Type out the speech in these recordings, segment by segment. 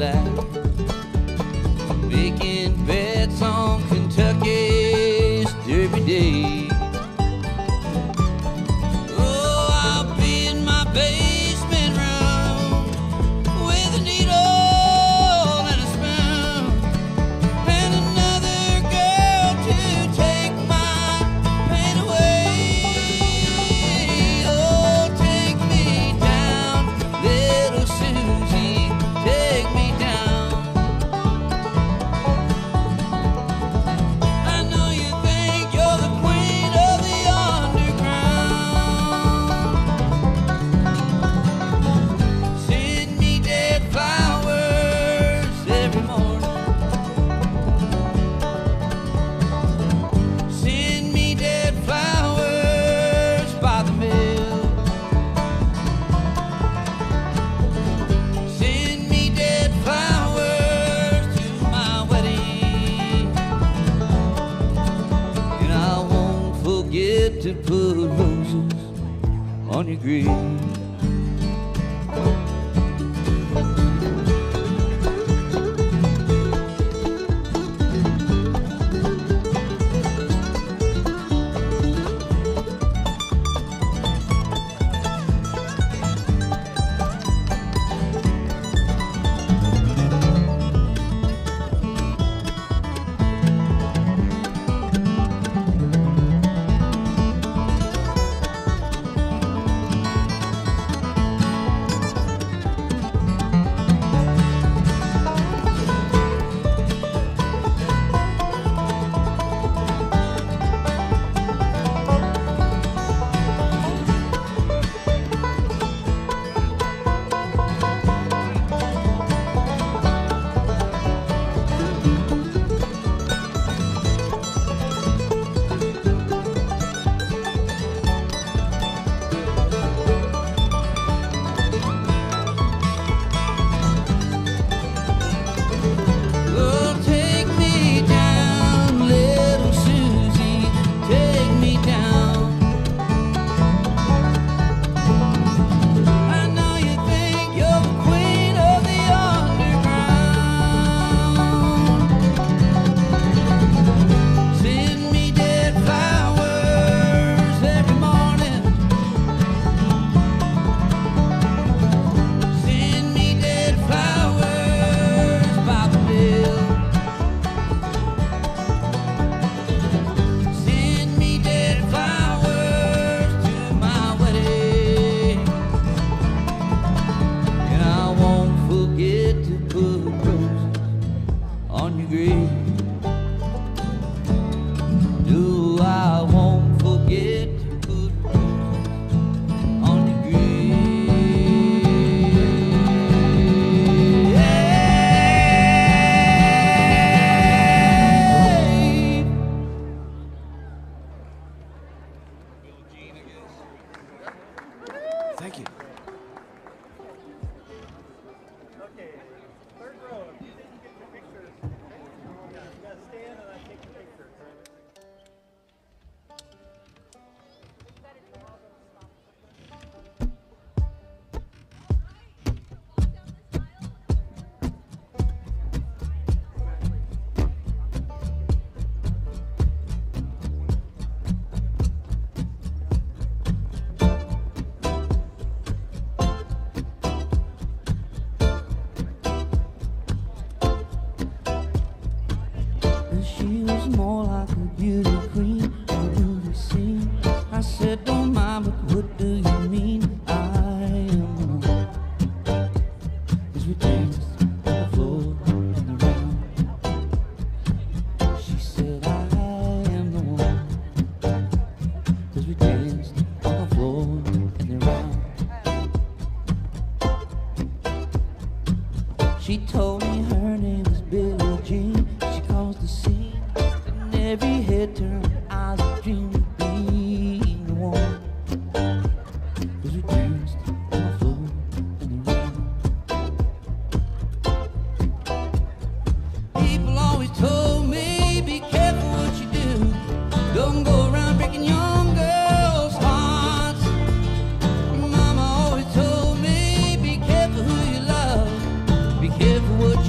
life, making bets on Kentucky's Derby Day. Oh, I'll be in my basement room with a needle and a spoon and another girl to take my pain away. Oh, take me down, little Susie, take me down. I know you think you're the queen of the underground. Send me dead flowers every morning. Send me dead flowers by the mill. Send me dead flowers to my wedding. And I won't forget to put roses on your grave. Oh, take me down, little Susie, take me down. I know you think you're the queen of the underground. Send me dead flowers every morning. Send me dead flowers by the mill. Send me dead flowers to my wedding. And I won't forget to put roses on your grave. No, I won't forget to put roses on your grave. Thank you. Okay, third row. If you didn't get your pictures, you gotta stand and I take the picture. She was more like a beauty queen, a movie scene. I said, don't mind, but what do you mean? I am the one. As we danced on the floor and around, she said, I am the one. As we danced on the floor and around, she told me her name was Billie Jean. She caused the scene, and every head turned. I was a dream of being the one. As we danced on the floor and around. People always told me, be careful what you do. Don't go around breaking young girls' hearts. Mama always told me, be careful who you love. Be careful what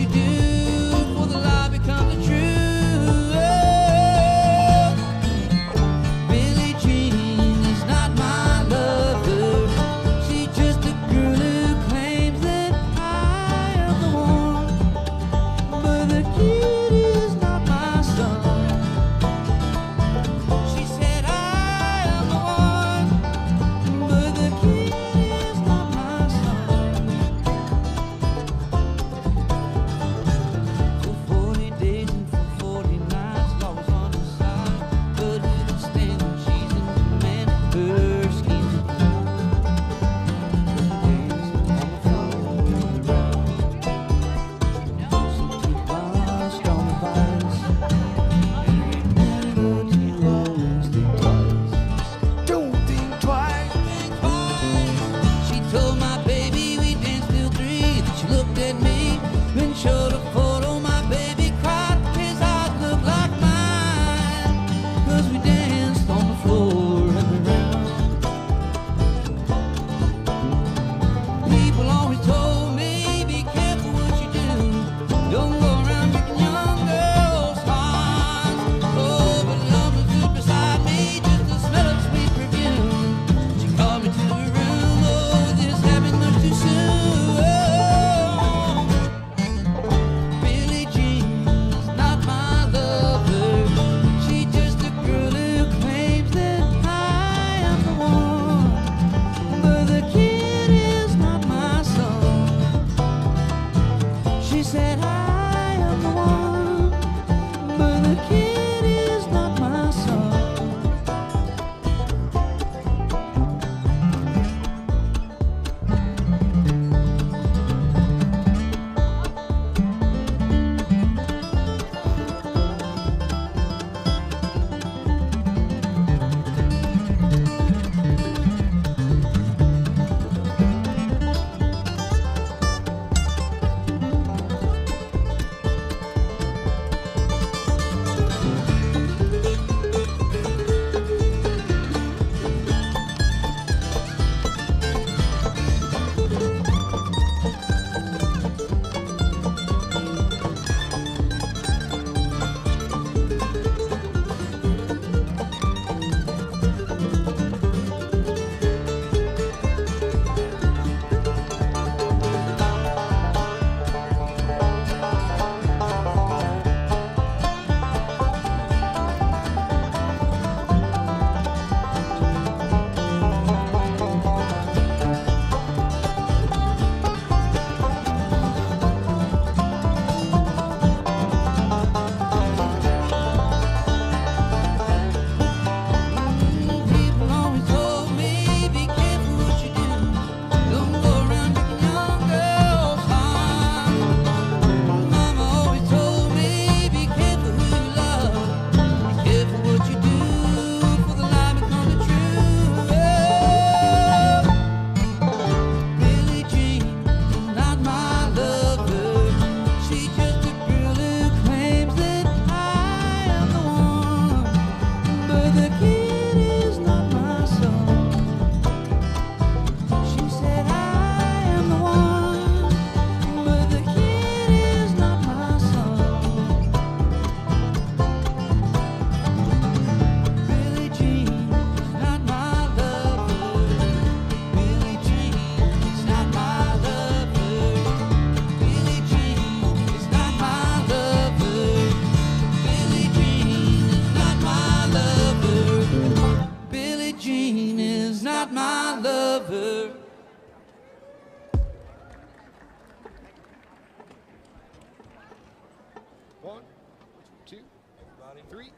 3.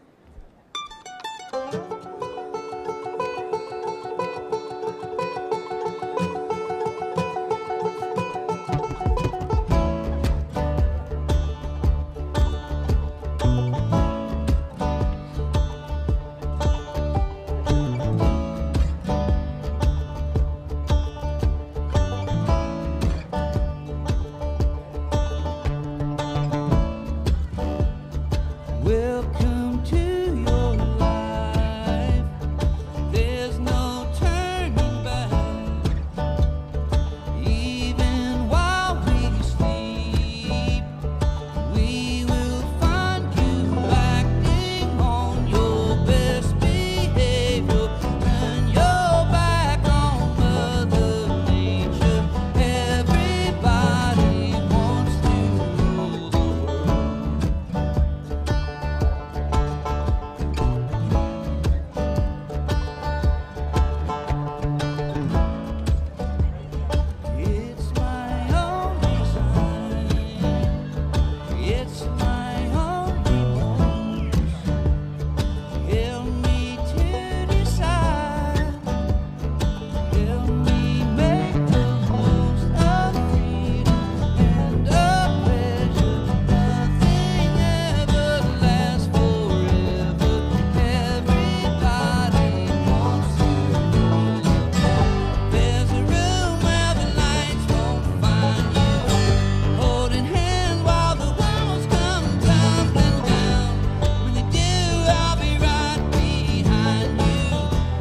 Welcome to your life. There's no turning back. Even while we sleep, we will find you acting on your best behavior. Turn your back on Mother Nature. Everybody wants to rule the world. It's my only sign. It's my only voice. Help me to decide. Help me make the most of freedom and of pleasure. Nothing ever lasts forever. Everybody wants to rule. There's a room where the lights won't find you, holding hands while the walls come tumbling down. When they do, I'll be right behind you.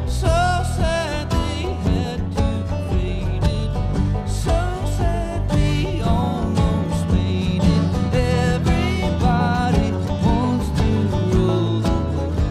So sad they had to fade it. So sad we almost made it. Everybody wants to rule the world.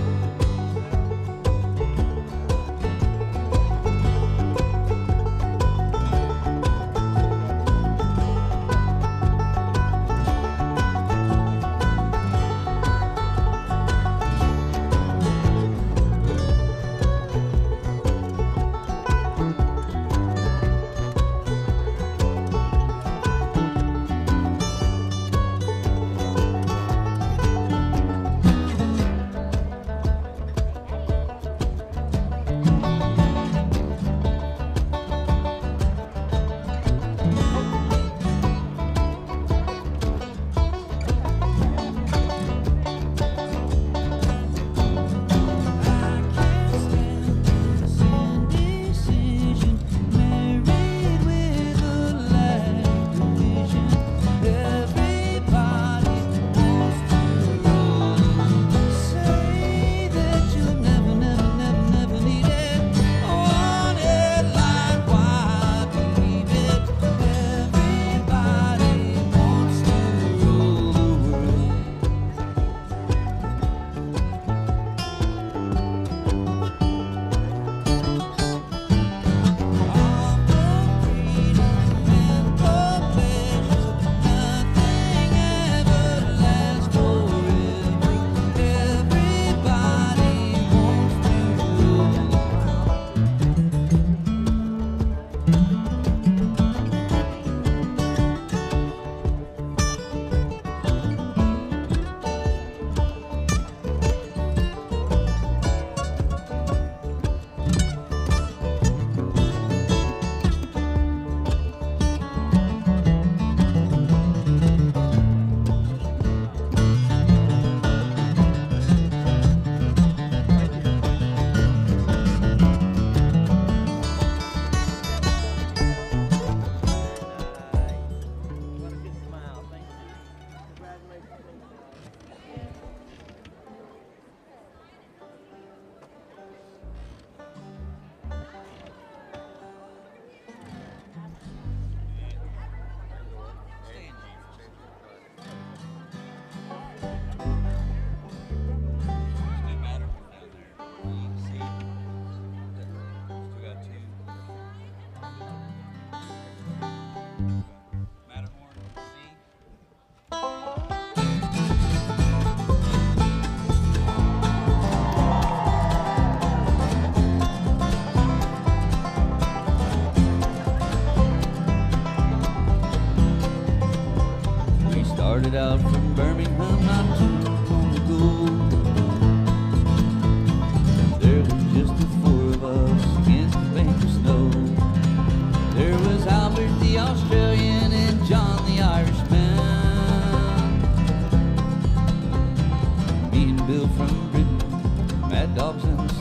Indecision, married with a lack of vision. Everybody wants to rule. Say that you'll never, never, never, never need it. Want it like why believe it? Everybody wants to rule the world. What a good smile. Thank you. Congratulations. We started out from Birmingham not too long ago.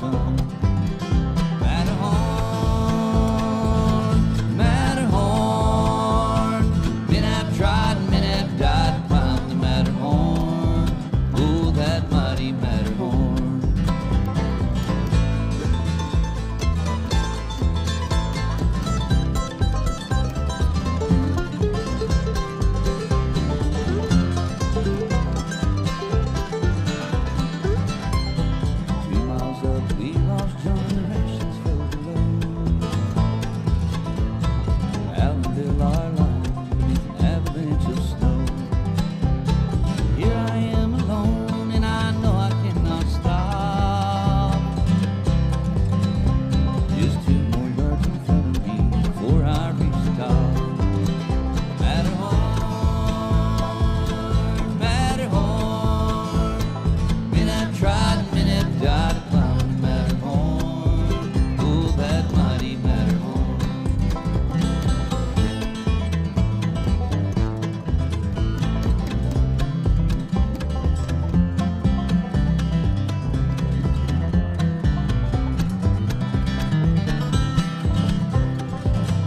sun. Matterhorn, Matterhorn, men have tried, men have died to climb the Matterhorn. Oh, that mighty Matterhorn. 3 miles up, we lost John, directions fell below. Alumni our line beneath an avalanche of snow. Here I am alone, and I know I cannot stop. Just 2 more yards in front of me before I reach the top. Matterhorn, Matterhorn, men have tried, men have died to climb the Matterhorn. Oh, that mighty Matterhorn.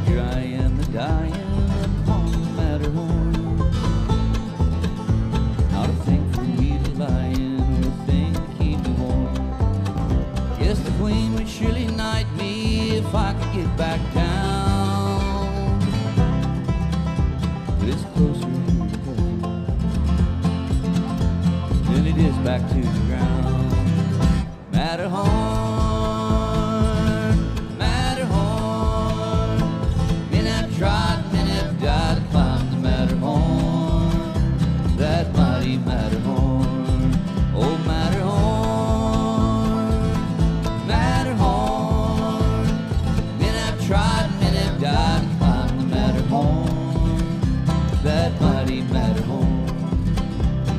Here I am, the dying upon the Matterhorn. Not a thing for me to lie in, or a thing to keep me warm. Guess the Queen would surely knight me if I could get back down. But it's closer here to heaven than it is back to the ground. Matterhorn, Matterhorn, men have tried, men have died to climb the Matterhorn. That mighty Matterhorn. Oh, Matterhorn, Matterhorn, men have tried, men have died to climb the Matterhorn. That mighty Matterhorn.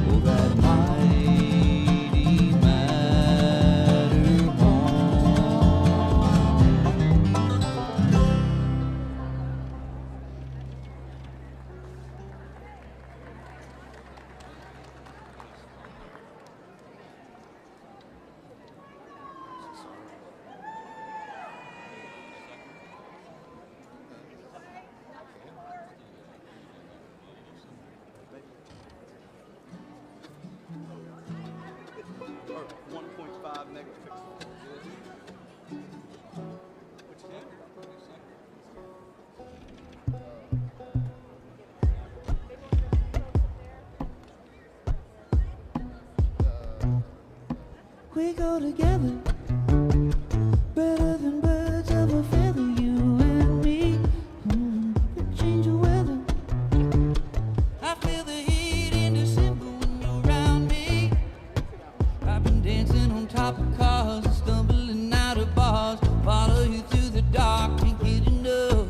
Oh, that mighty Matterhorn. Or 1.5 megapixels. Which camera? We go together, better than birds of a feather, you and me. Could change the weather. I feel the heat in December when you're around me. I've been dancing on top of cars and stumbling out of bars. Follow you through the dark, can't get enough.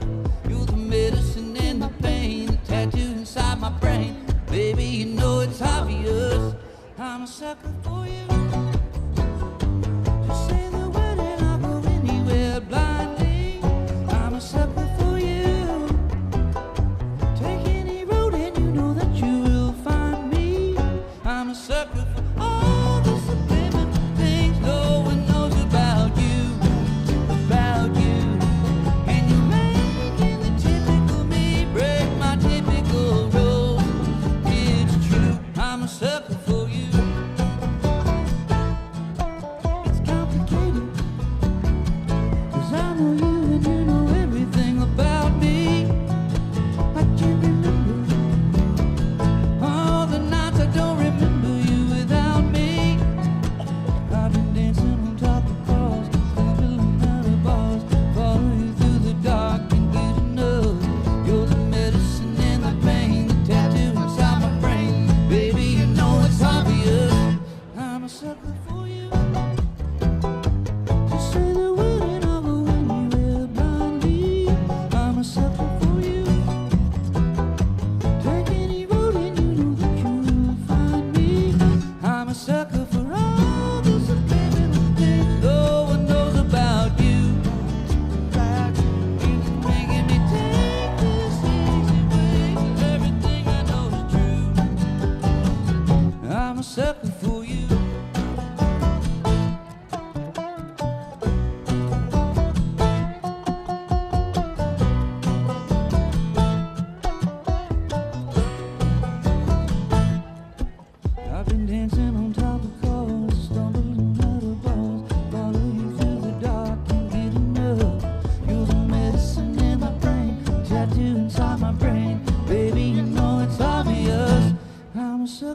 You're the medicine and the pain, the tattoo inside my brain. Baby, you know it's obvious. I'm a sucker for you. Just say the word and I'll go anywhere blindly. I'm a sucker for you. Take any road and you know that you will find me. I'm a sucker for all the subliminal things no one knows about you, about you. And you're making the typical me break my typical rules. It's true, I'm a sucker for you. It's complicated, 'cause I know you and you know everything about me. I can't remember all the nights I don't remember you without me. I've been dancing on top of cars, stumbling out of bars. Follow you through the dark and get enough. You're the medicine and the pain, the tattoo inside my brain. Baby, you know it's obvious. I'm a sucker for you. Just say the word and I'll go anywhere blindly. I'm a sucker for you. Take any road and you know that you will find me. I'm a sucker for all the subliminal things no one knows about you. It's making me take this easy way. Everything I know is true. I'm a sucker for you.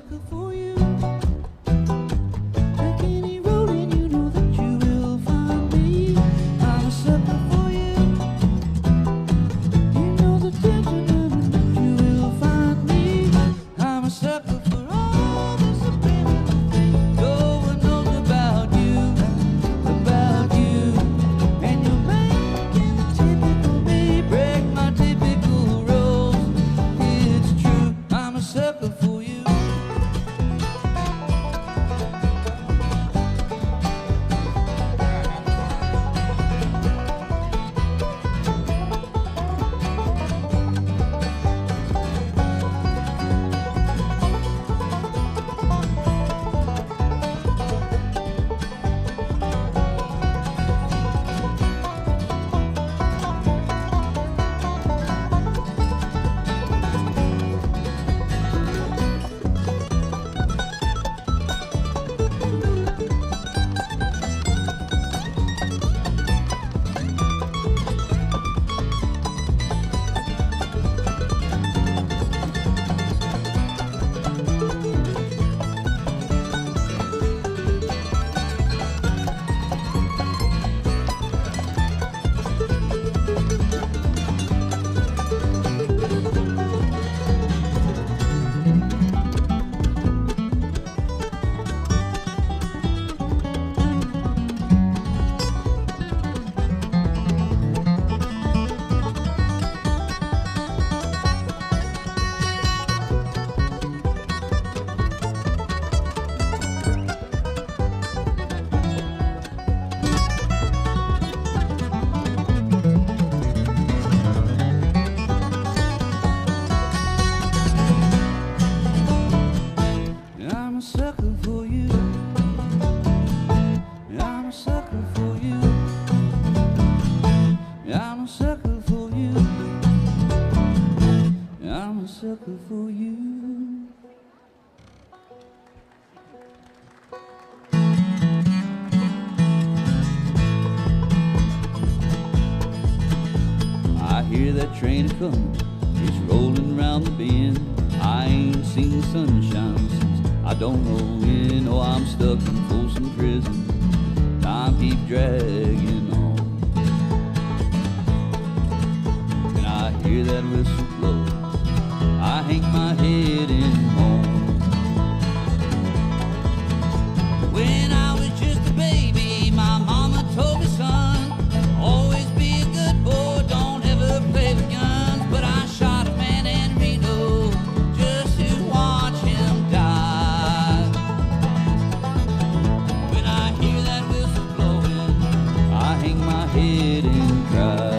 sucker for you. Take any road and you know that you will find me. I'm a sucker for you. You know the tension and that you will find me. I'm a sucker for all the subliminal things no one knows about you, and you're making the typical me break my typical rules. It's true, I'm a sucker for you. I'm a sucker for you. I'm a sucker for you. I'm a sucker for you. I'm a sucker for you. I hear that train a comin', it's rolling round the bend. I ain't seen the sunshine since I don't know when. Oh, I'm stuck in Folsom Prison, time keep dragging on. And I hear that whistle blow, I hang my head and moan. When I was just a baby, my mama told me, son, always be a good boy, don't ever play with guns. But I shot a man in Reno just to watch him die. When I hear that whistle blowing, I hang my head and cry.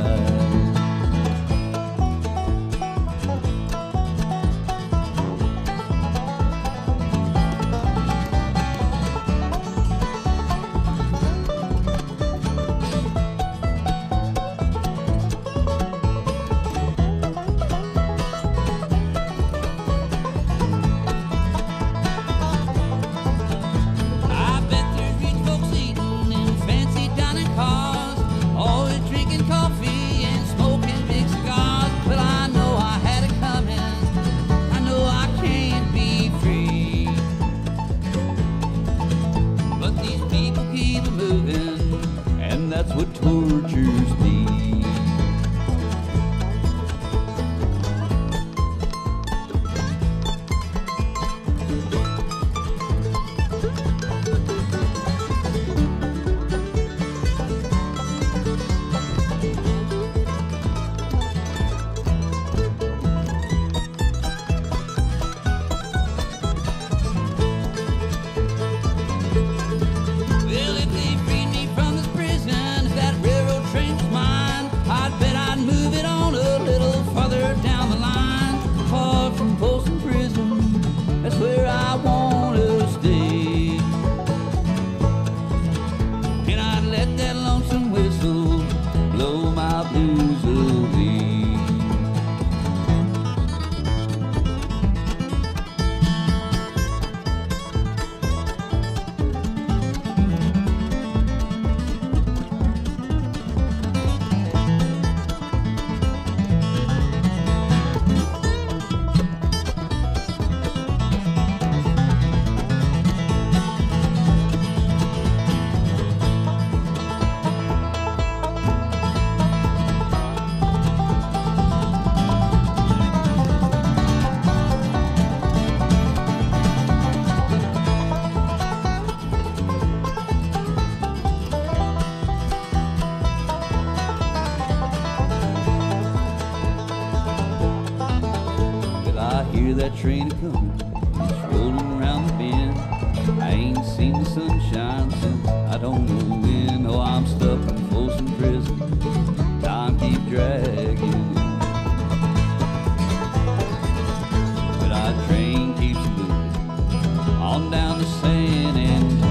hear that train a-comin', it's rolling around the bend. I ain't seen the sunshine since I don't know when. Oh, I'm stuck in Folsom Prison, time keep dragging. But our train keeps moving on down to San Antonio.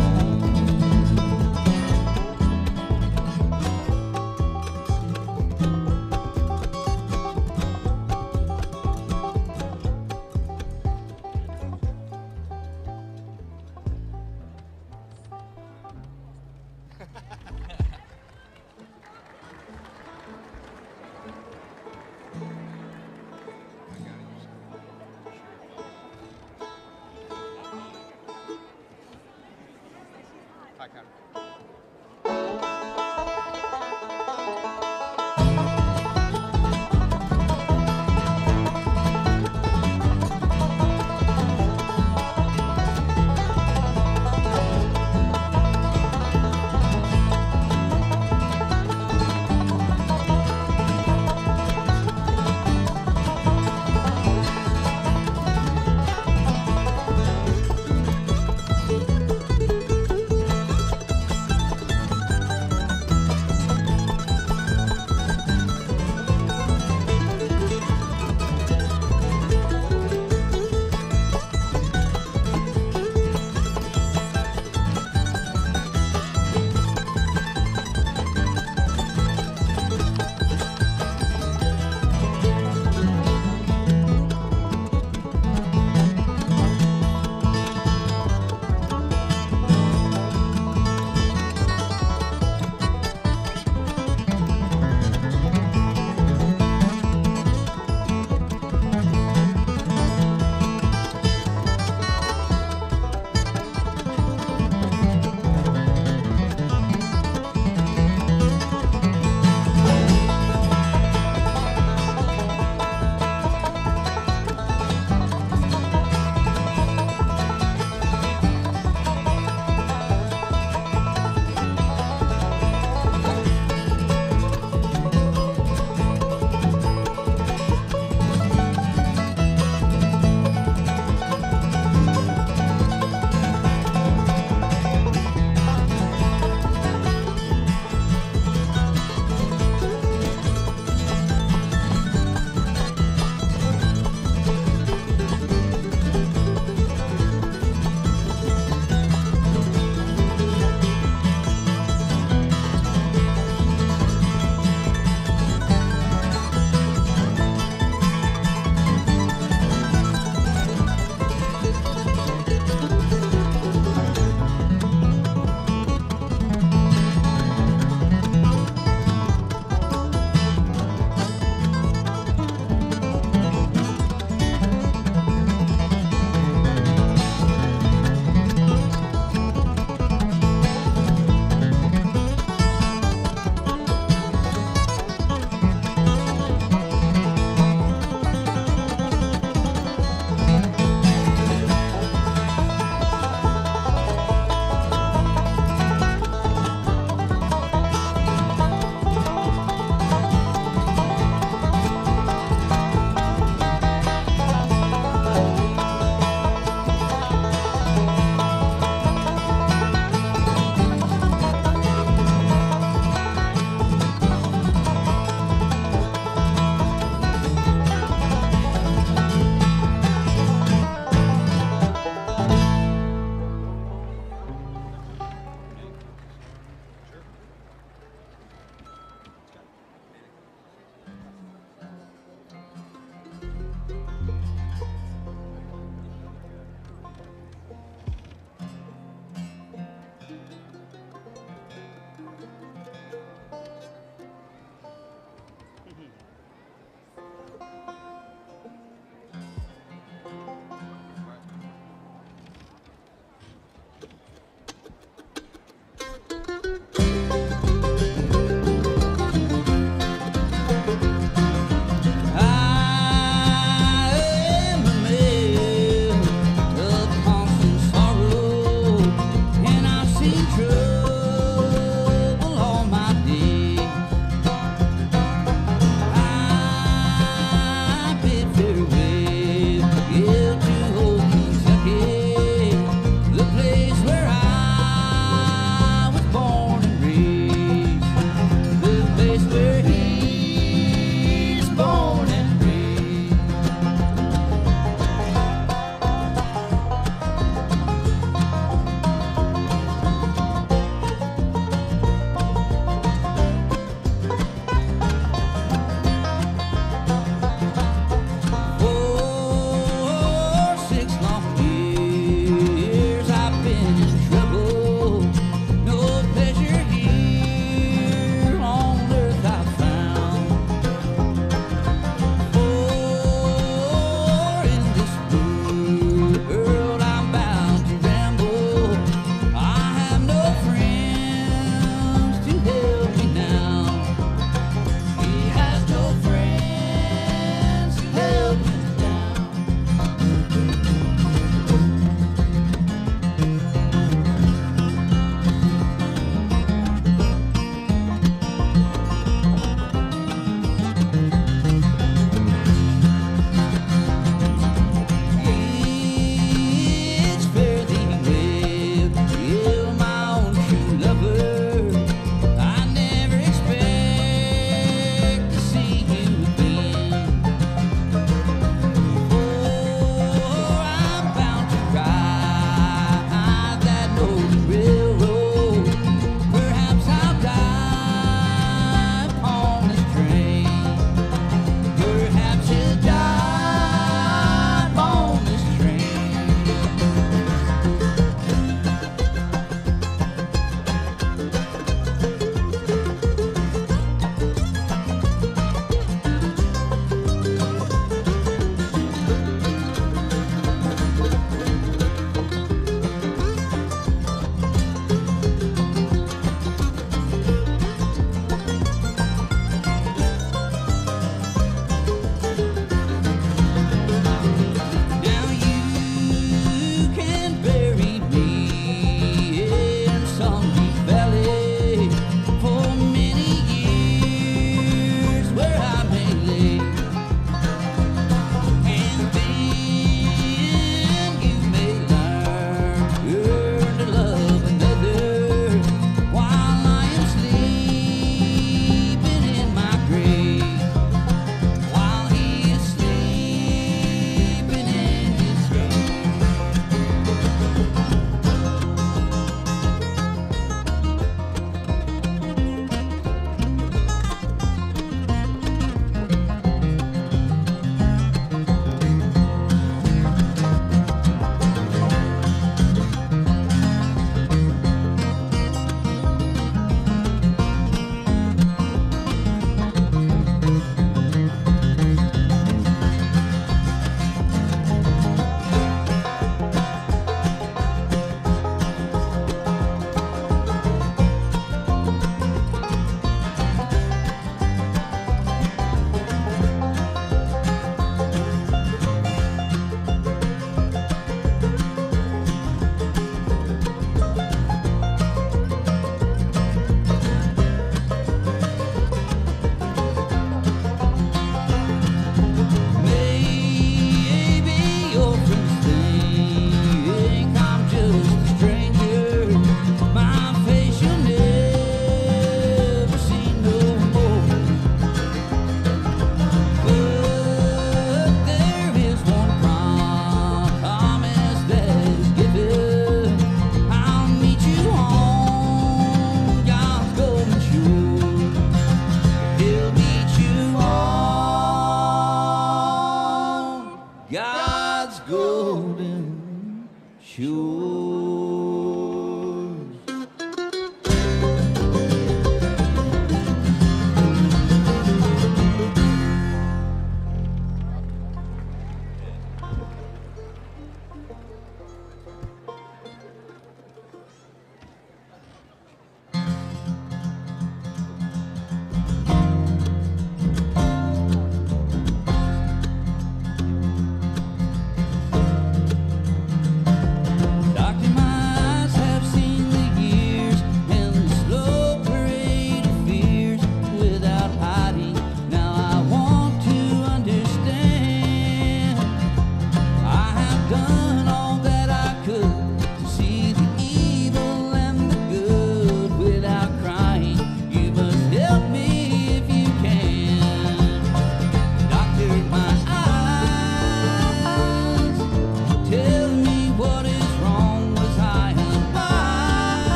God's golden shores.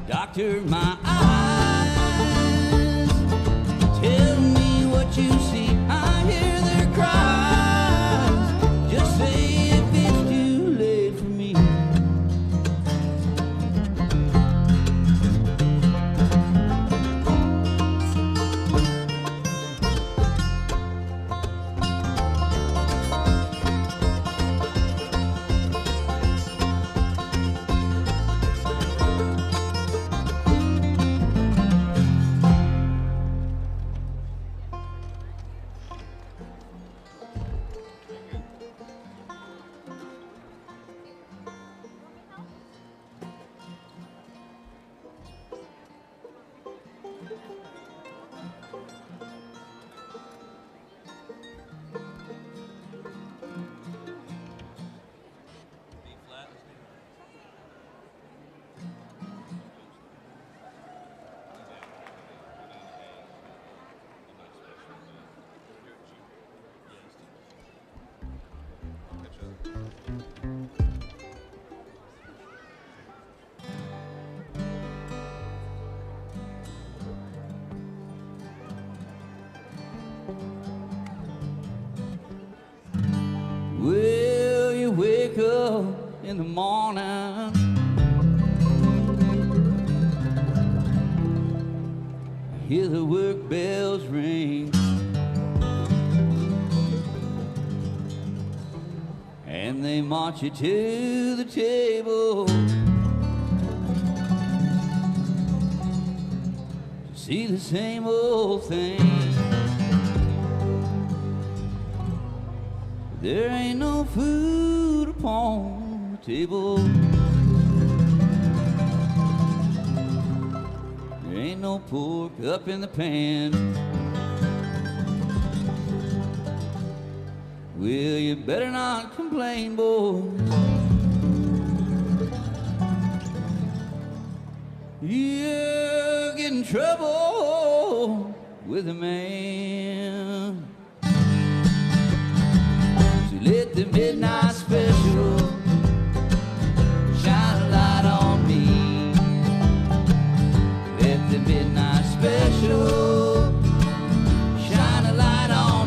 Doctor, my eyes, tell me what you see. I hear their cries. Just say if it's too late for me. Well, you wake up in the morning, hear the work bells ring, and they march you to the table to see the same old thing. There ain't no food upon the table. There ain't no pork up in the pan. Well, you better not complain, boys. You get in trouble with a man. Let the midnight special shine a light on me. Let the midnight special shine a light on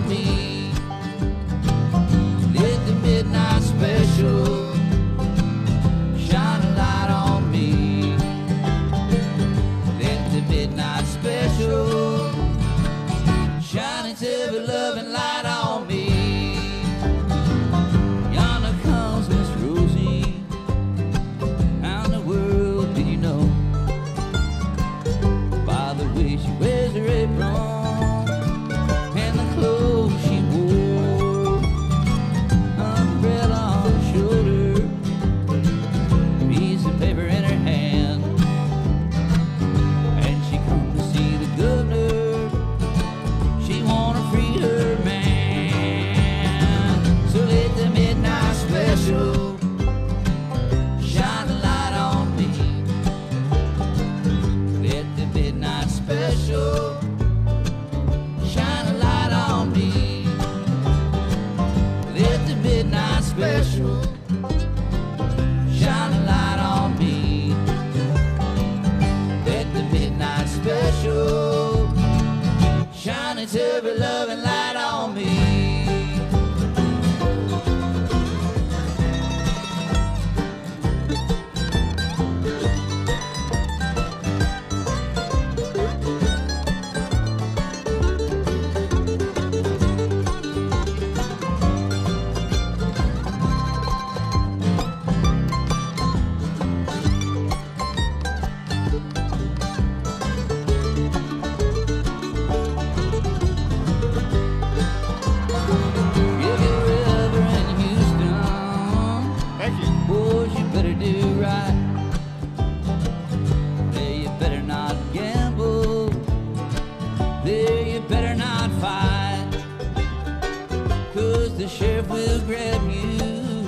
the sheriff will grab you,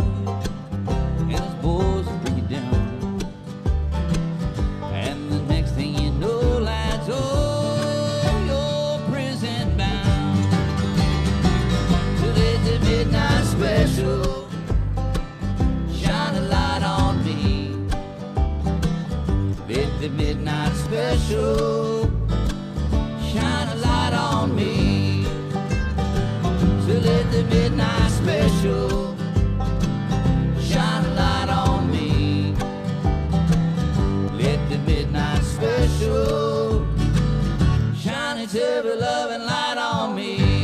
and his boys will bring you down. And the next thing you know, lads, oh, you're prison bound. So let the midnight special shine a light on me. Let the midnight special shine a light on me. So let the midnight special shine a light on me. Let the midnight special shine its ever loving light on me.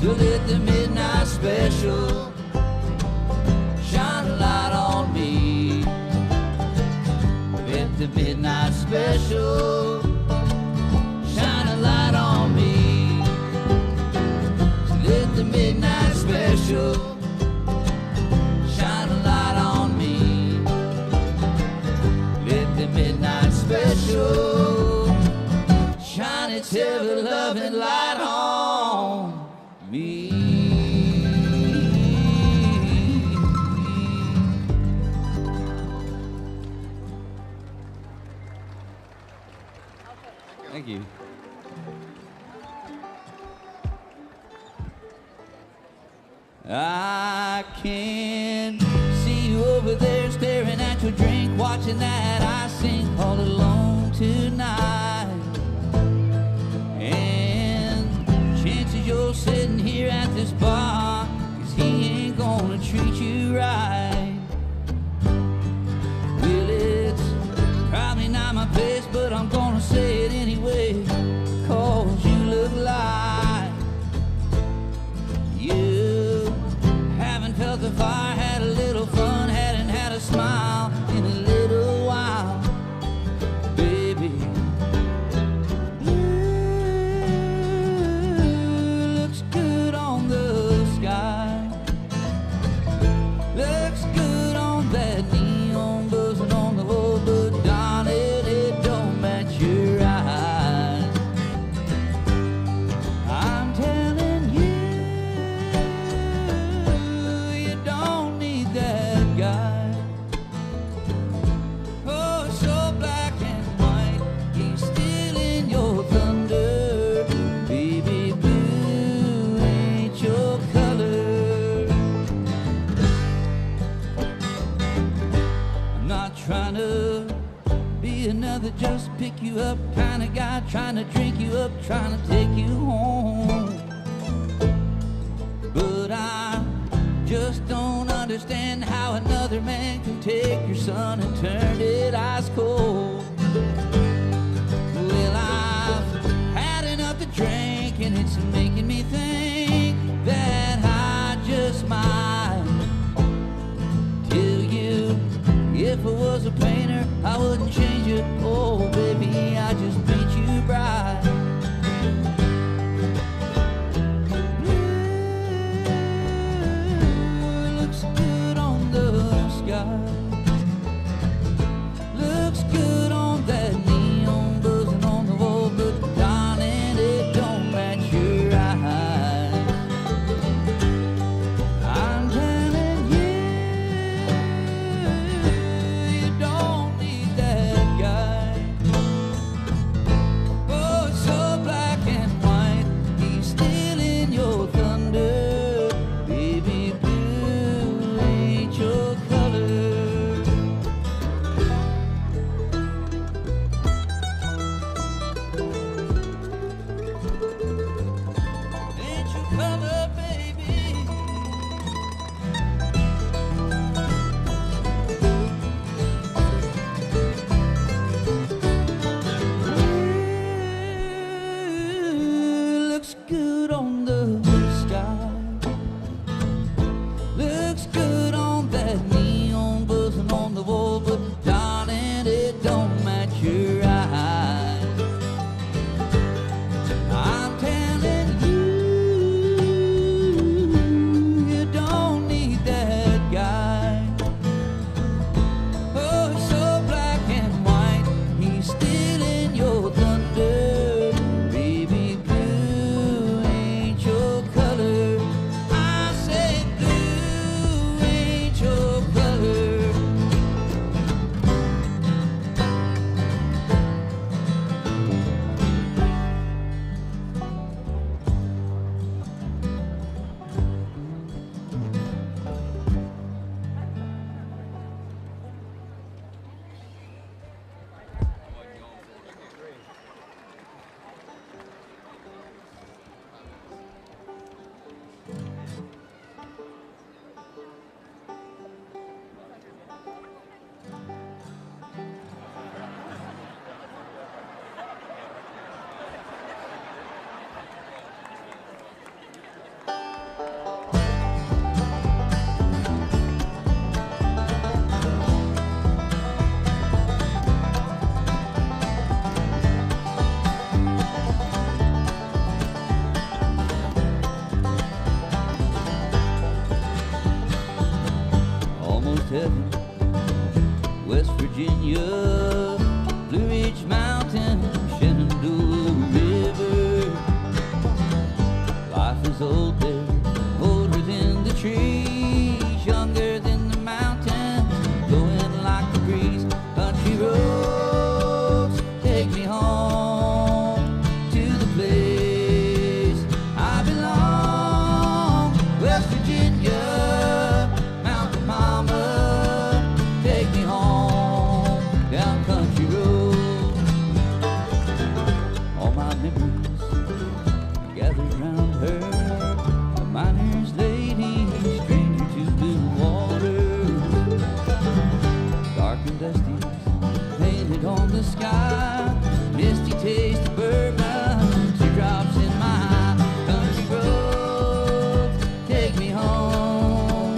So let the midnight special shine a light on me. Let the midnight special shine a light on me. So let the midnight special shine a light on me. Let the midnight special shine its ever loving light on me. Thank you. I can see you over there staring at your drink, watching that I sink all alone tonight. And chances you're sitting here at this bar, 'cause he ain't gonna treat you right. Well, it's probably not my place, but I'm gonna say it anyway, 'cause you look like you haven't felt the fire, had a little fun, hadn't had a smile in a little while, baby. Looks good on the sky, looks good on that neon buzzing on the wall, but darling, it don't match your eyes. I'm telling you, you don't need that guy. Oh, it's so black and white, he's stealing your thunder. Baby blue ain't your color. I'm not trying to be another just pick you up kind of guy, trying to drink you up, trying to take you home. But I just don't understand how another man can take your son and turn it ice cold. Well, I've had enough to drink, and it's making me think that I just might tell you, if I was a painter, I wouldn't change it. Oh, baby, I just paint you bright. Looks good on the sky, looks good on that neon buzzing on the wall, but darling, it don't match your eyes. Virginia, Blue Ridge Mountain, Shenandoah River. Life is old there, older than the trees, younger than the mountains, blowing like the breeze. Country roads take me home to the place I belong. West Virginia, Mountain Mama, take me home down country road. All my memories gathered round her, a miner's lady, stranger to blue waters. Dark and dusty, painted on the sky, misty taste of bourbon, teardrops in my eye. Country roads take me home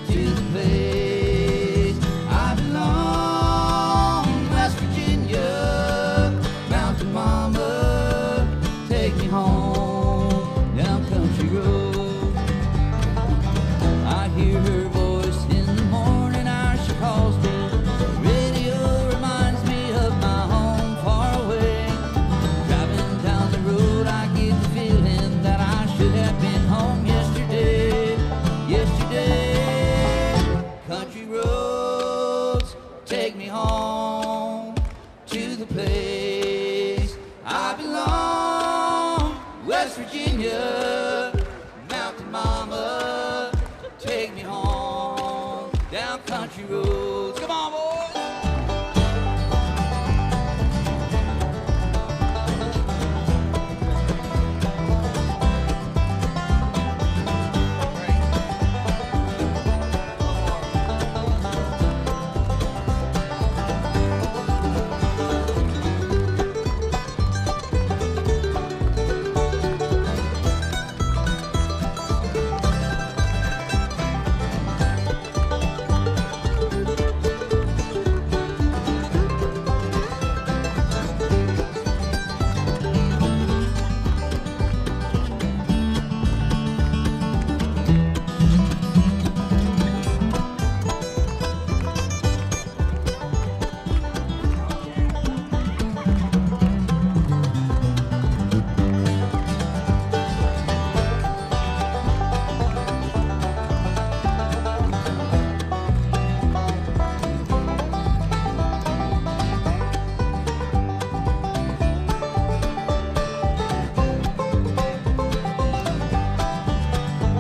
to the place I belong. West Virginia, Mountain Mama, take me home down country road. I hear her voice in the morning hour, she calls me. The radio reminds me of my home far away. Driving down the road, I get the feeling that I should have been home yesterday. Country roads take me home to the place I belong. West Virginia, Mountain Mama, take me home down country roads. Come on, boys!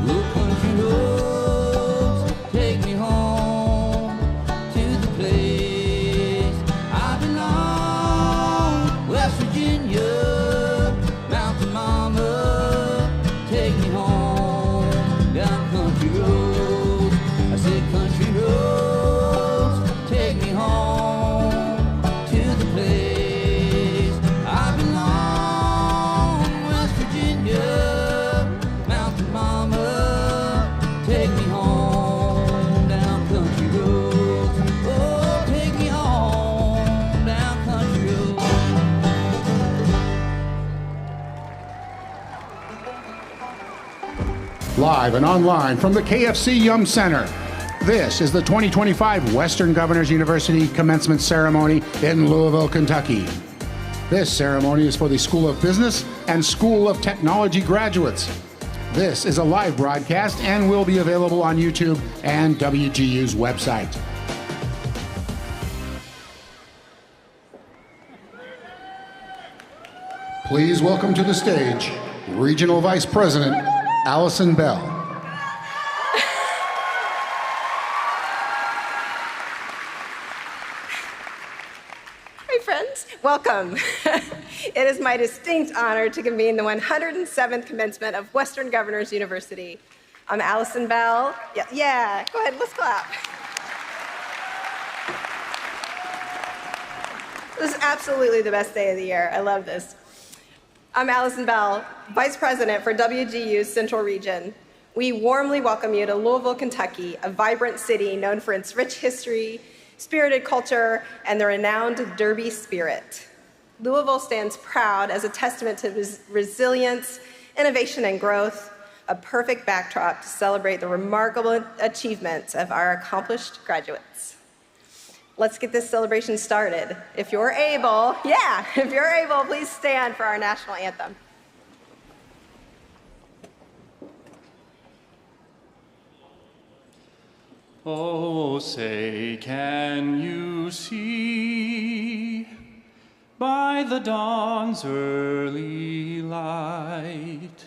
Little country roads take me home to the place I belong. West Virginia, Mountain Mama, take me home down country roads. I said country roads take me home to the place I belong. West Virginia, Mountain Mama, take me home down country roads. Oh, take me home down country roads. Live and online from the KFC Yum Center. This is the 2025 Western Governors University Commencement Ceremony in Louisville, Kentucky. This ceremony is for the School of Business and School of Technology graduates. This is a live broadcast and will be available on YouTube and WGU's website. Please welcome to the stage Regional Vice President Allison Bell. Hi, friends. Welcome. It is my distinct honor to convene the 107th commencement of Western Governors University. I'm Allison Bell. Yeah, go ahead, let's clap. This is absolutely the best day of the year. I love this. I'm Allison Bell, Vice President for WGU's Central Region. We warmly welcome you to Louisville, Kentucky, a vibrant city known for its rich history, spirited culture, and the renowned Derby spirit. Louisville stands proud as a testament to resilience, innovation, and growth, a perfect backdrop to celebrate the remarkable achievements of our accomplished graduates. let's get this celebration started. If you're able, if you're able, please stand for our national anthem. Oh, say, can you see by the dawn's early light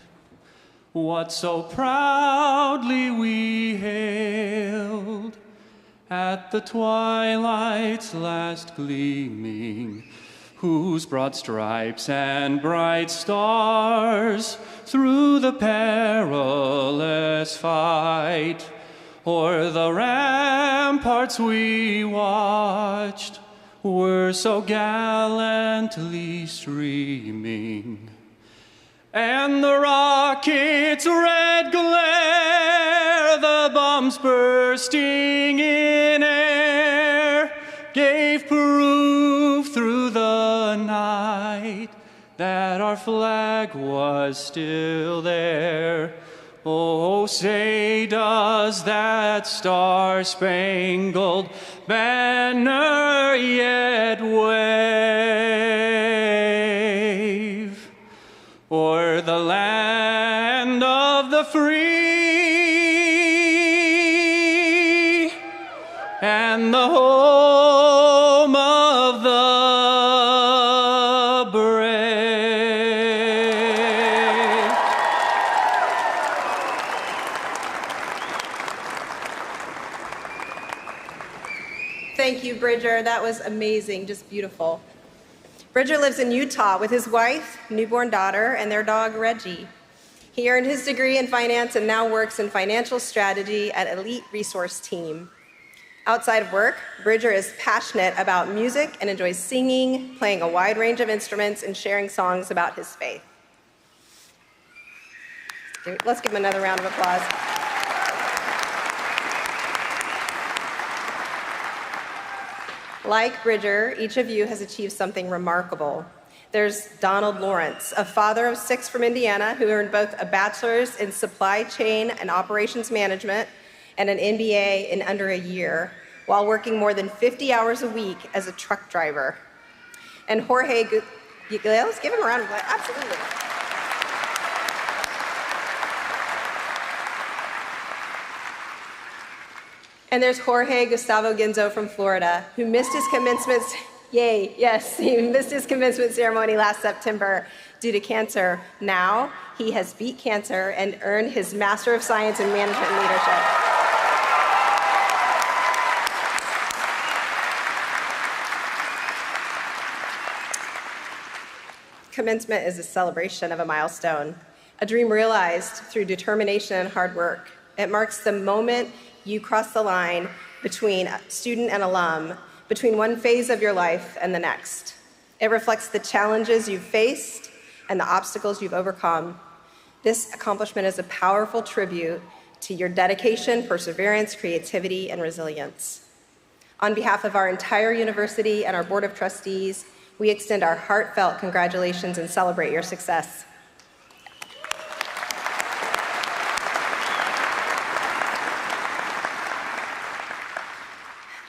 what so proudly we hailed at the twilight's last gleaming, whose broad stripes and bright stars through the perilous fight o'er the ramparts we watched were so gallantly streaming, and the rocket's red glare, the bombs bursting in air, gave proof through the night that our flag was still there. Oh, say, does that star-spangled banner yet wave o'er the land of the free and the home of the brave? Thank you, Bridger. That was amazing, just beautiful. Bridger lives in Utah with his wife, newborn daughter, and their dog, Reggie. He earned his degree in finance and now works in financial strategy at Elite Resource Team. Outside of work, Bridger is passionate about music and enjoys singing, playing a wide range of instruments, and sharing songs about his faith. Let's give him another round of applause. Like Bridger, each of you has achieved something remarkable. There's Donald Lawrence, a father of 6 from Indiana who earned both a bachelor's in supply chain and operations management and an MBA in under a year, while working more than 50 hours a week as a truck driver. And Jorge, let's give him a round of applause. Absolutely. And there's Jorge Gustavo Genzo from Florida, who missed his commencement, he missed his commencement ceremony last September due to cancer. Now, he has beat cancer and earned his Master of Science in Management and Leadership. Commencement is a celebration of a milestone, a dream realized through determination and hard work. It marks the moment you cross the line between student and alum, between one phase of your life and the next. It reflects the challenges you've faced and the obstacles you've overcome. This accomplishment is a powerful tribute to your dedication, perseverance, creativity, and resilience. On behalf of our entire university and our Board of Trustees, we extend our heartfelt congratulations and celebrate your success.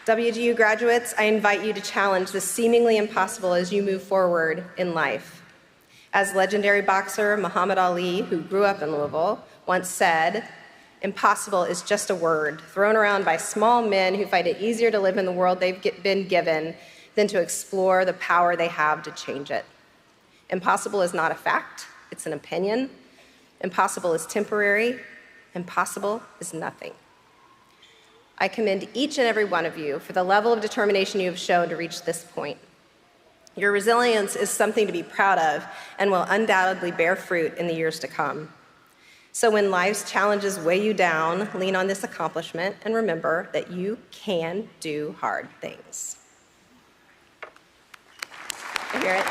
WGU graduates, I invite you to challenge the seemingly impossible as you move forward in life. As legendary boxer Muhammad Ali, who grew up in Louisville, once said, "Impossible is just a word thrown around by small men who find it easier to live in the world they've been given than to explore the power they have to change it." Impossible is not a fact, it's an opinion. Impossible is temporary. Impossible is nothing. I commend each and every one of you for the level of determination you have shown to reach this point. Your resilience is something to be proud of and will undoubtedly bear fruit in the years to come. So when life's challenges weigh you down, lean on this accomplishment and remember that you can do hard things. I hear it.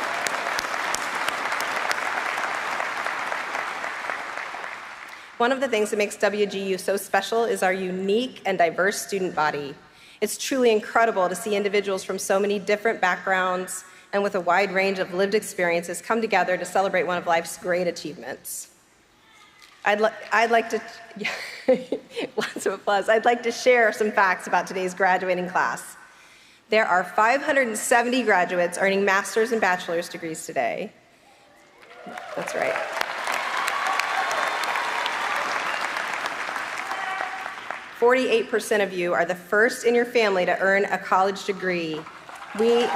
One of the things that makes WGU so special is our unique and diverse student body. It's truly incredible to see individuals from so many different backgrounds and with a wide range of lived experiences come together to celebrate one of life's great achievements. I'd like to, lots of applause. I'd like to share some facts about today's graduating class. There are 570 graduates earning master's and bachelor's degrees today. That's right. "48% of you are the first in your family to earn a college degree. We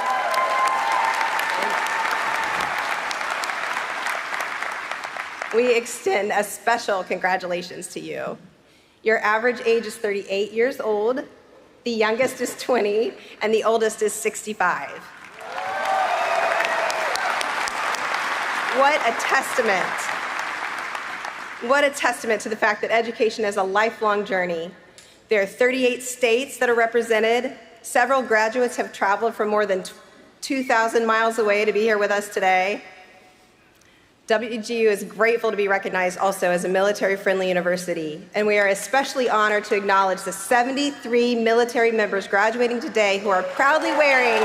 extend a special congratulations to you. Your average age is 38 years old, the youngest is 20, and the oldest is 65. What a testament. What a testament to the fact that education is a lifelong journey. There are 38 states that are represented. Several graduates have traveled from more than 2,000 miles away to be here with us today. WGU is grateful to be recognized also as a military-friendly university, and we are especially honored to acknowledge the 73 military members graduating today who are proudly wearing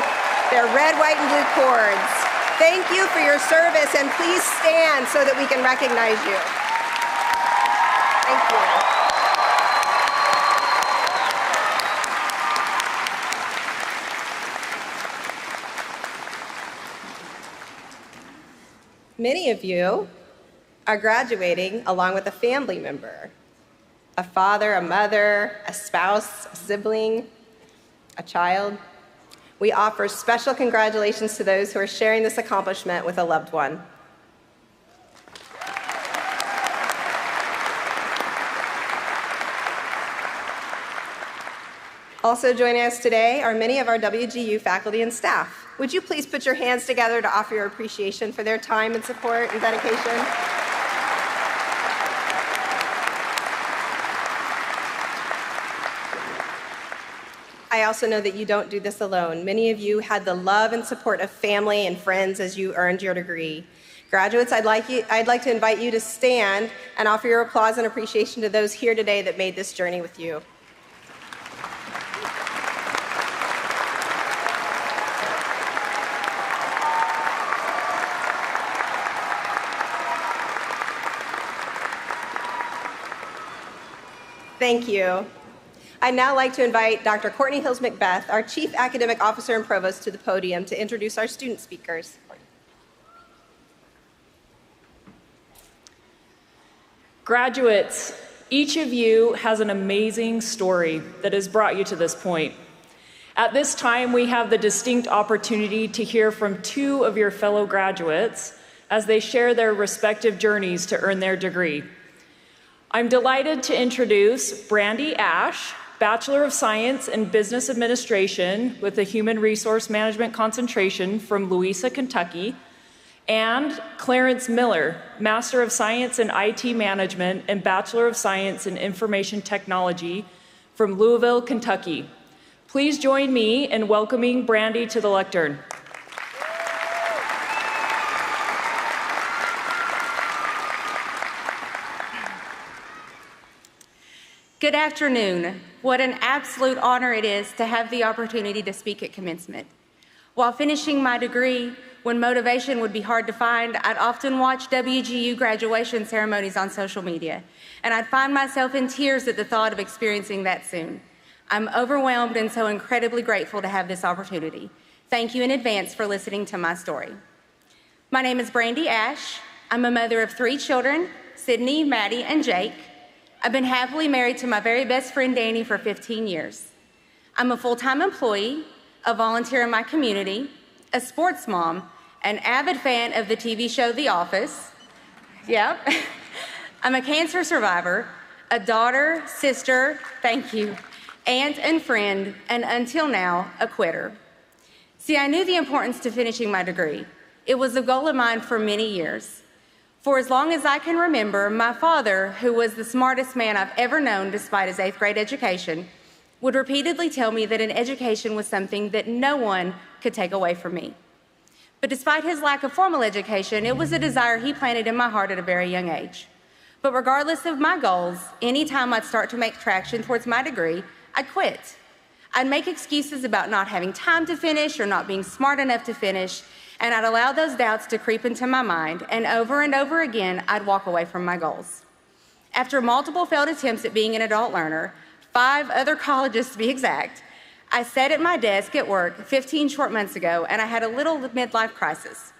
their red, white, and blue cords. Thank you for your service, and please stand so that we can recognize you. Thank you. Many of you are graduating along with a family member, a father, a mother, a spouse, a sibling, a child. We offer special congratulations to those who are sharing this accomplishment with a loved one. Also joining us today are many of our WGU faculty and staff. Would you please put your hands together to offer your appreciation for their time and support and dedication? I also know that you don't do this alone. Many of you had the love and support of family and friends as you earned your degree. Graduates, I'd like to invite you to stand and offer your applause and appreciation to those here today that made this journey with you. Thank you. I'd now like to invite Dr. Courtney Hills Macbeth, our Chief Academic Officer and Provost, to the podium to introduce our student speakers. Graduates, each of you has an amazing story that has brought you to this point. At this time, we have the distinct opportunity to hear from two of your fellow graduates as they share their respective journeys to earn their degree. I'm delighted to introduce Brandy Ash, Bachelor of Science in Business Administration with a Human Resource Management concentration from Louisville, Kentucky, and Clarence Miller, Master of Science in IT Management and Bachelor of Science in Information Technology from Louisville, Kentucky. Please join me in welcoming Brandy to the lectern. Good afternoon. What an absolute honor it is to have the opportunity to speak at commencement. While finishing my degree, when motivation would be hard to find, I'd often watch WGU graduation ceremonies on social media, and I'd find myself in tears at the thought of experiencing that soon. I'm overwhelmed and so incredibly grateful to have this opportunity. Thank you in advance for listening to my story. My name is Brandy Ash. I'm a mother of 3 children, Sydney, Maddie, and Jake. I've been happily married to my very best friend, Danny, for 15 years. I'm a full-time employee, a volunteer in my community, a sports mom, an avid fan of the TV show The Office. Yep. I'm a cancer survivor, a daughter, sister, thank you, aunt and friend, and until now, a quitter. See, I knew the importance to finishing my degree. It was a goal of mine for many years. For as long as I can remember, my father, who was the smartest man I've ever known despite his 8th grade education, would repeatedly tell me that an education was something that no one could take away from me. But despite his lack of formal education, it was a desire he planted in my heart at a very young age. But regardless of my goals, anytime I'd start to make traction towards my degree, I'd quit. I'd make excuses about not having time to finish or not being smart enough to finish, and I'd allow those doubts to creep into my mind, and over again, I'd walk away from my goals. After multiple failed attempts at being an adult learner, 5 other colleges to be exact, I sat at my desk at work 15 short months ago, and I had a little midlife crisis.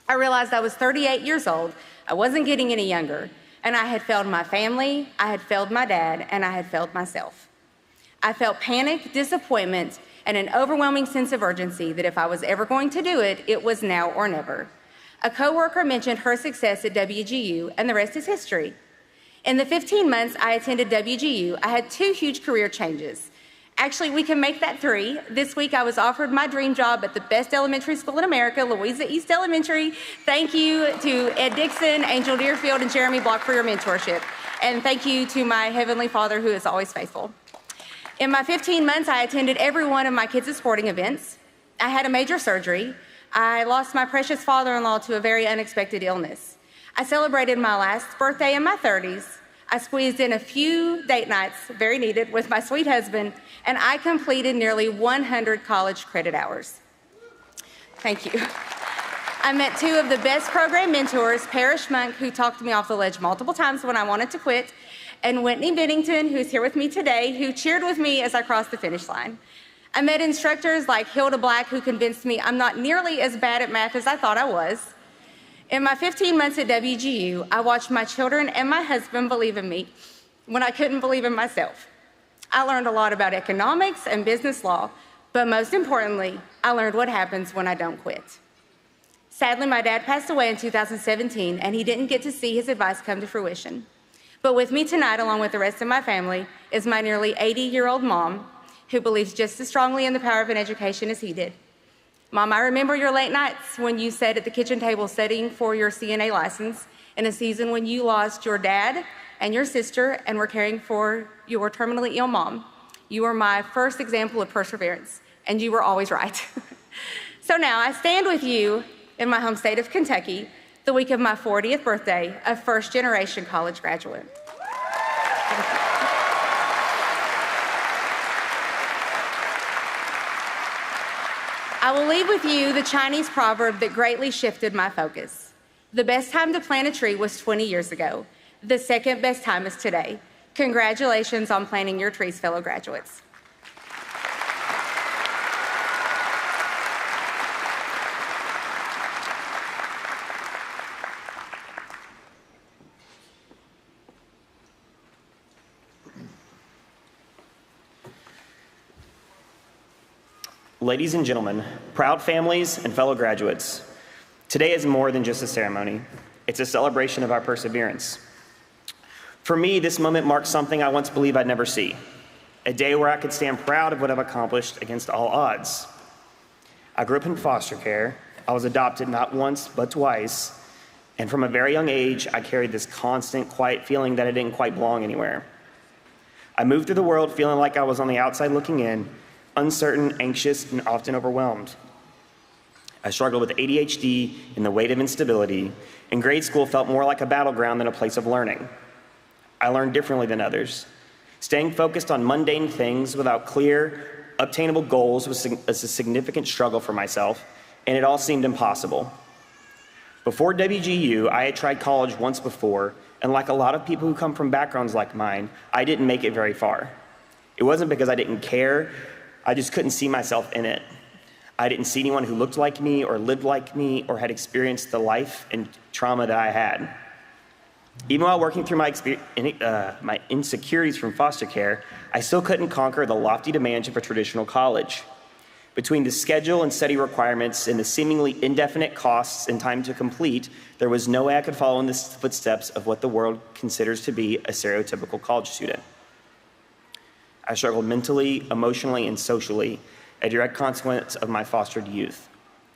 I realized I was 38 years old, I wasn't getting any younger, and I had failed my family, I had failed my dad, and I had failed myself. I felt panic, disappointment, and an overwhelming sense of urgency that if I was ever going to do it, it was now or never. A coworker mentioned her success at WGU, and the rest is history. In the 15 months I attended WGU, I had 2 huge career changes. Actually, we can make that 3. This week, I was offered my dream job at the best elementary school in America, Louisa East Elementary. Thank you to Ed Dixon, Angel Deerfield, and Jeremy Block for your mentorship. And thank you to my Heavenly Father, who is always faithful. In my 15 months, I attended every one of my kids' sporting events. I had a major surgery. I lost my precious father-in-law to a very unexpected illness. I celebrated my last birthday in my 30s. I squeezed in a few date nights, very needed, with my sweet husband, and I completed nearly 100 college credit hours. Thank you. I met 2 of the best program mentors, Parrish Monk, who talked me off the ledge multiple times when I wanted to quit, and Whitney Bennington, who's here with me today, who cheered with me as I crossed the finish line. I met instructors like Hilda Black, who convinced me I'm not nearly as bad at math as I thought I was. In my 15 months at WGU, I watched my children and my husband believe in me when I couldn't believe in myself. I learned a lot about economics and business law, but most importantly, I learned what happens when I don't quit. Sadly, my dad passed away in 2017, and he didn't get to see his advice come to fruition. But with me tonight, along with the rest of my family, is my nearly 80-year-old mom, who believes just as strongly in the power of an education as he did. Mom, I remember your late nights when you sat at the kitchen table studying for your CNA license in a season when you lost your dad and your sister and were caring for your terminally ill mom. You were my first example of perseverance, and you were always right. So now I stand with you in my home state of Kentucky, the week of my 40th birthday, a first-generation college graduate. I will leave with you the Chinese proverb that greatly shifted my focus. The best time to plant a tree was 20 years ago. The second best time is today. Congratulations on planting your trees, fellow graduates. Ladies and gentlemen, proud families and fellow graduates, today is more than just a ceremony. It's a celebration of our perseverance. For me, this moment marks something I once believed I'd never see, a day where I could stand proud of what I've accomplished against all odds. I grew up in foster care. I was adopted not once, but twice. And from a very young age, I carried this constant, quiet feeling that I didn't quite belong anywhere. I moved through the world feeling like I was on the outside looking in, uncertain, anxious, and often overwhelmed. I struggled with ADHD and the weight of instability, and grade school felt more like a battleground than a place of learning. I learned differently than others. Staying focused on mundane things without clear, obtainable goals was a significant struggle for myself, and it all seemed impossible. Before WGU, I had tried college once before, and like a lot of people who come from backgrounds like mine, I didn't make it very far. It wasn't because I didn't care, I just couldn't see myself in it. I didn't see anyone who looked like me or lived like me or had experienced the life and trauma that I had. Even while working through my insecurities from foster care, I still couldn't conquer the lofty demands of a traditional college. Between the schedule and study requirements and the seemingly indefinite costs and time to complete, there was no way I could follow in the footsteps of what the world considers to be a stereotypical college student. I struggled mentally, emotionally, and socially, a direct consequence of my fostered youth.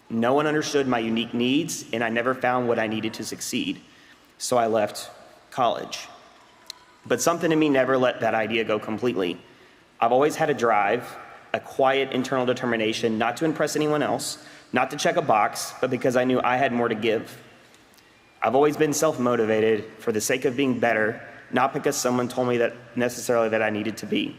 No one understood my unique needs, and I never found what I needed to succeed, so I left college. But something in me never let that idea go completely. I've always had a drive, a quiet internal determination not to impress anyone else, not to check a box, but because I knew I had more to give. I've always been self-motivated for the sake of being better, not because someone told me that necessarily that I needed to be.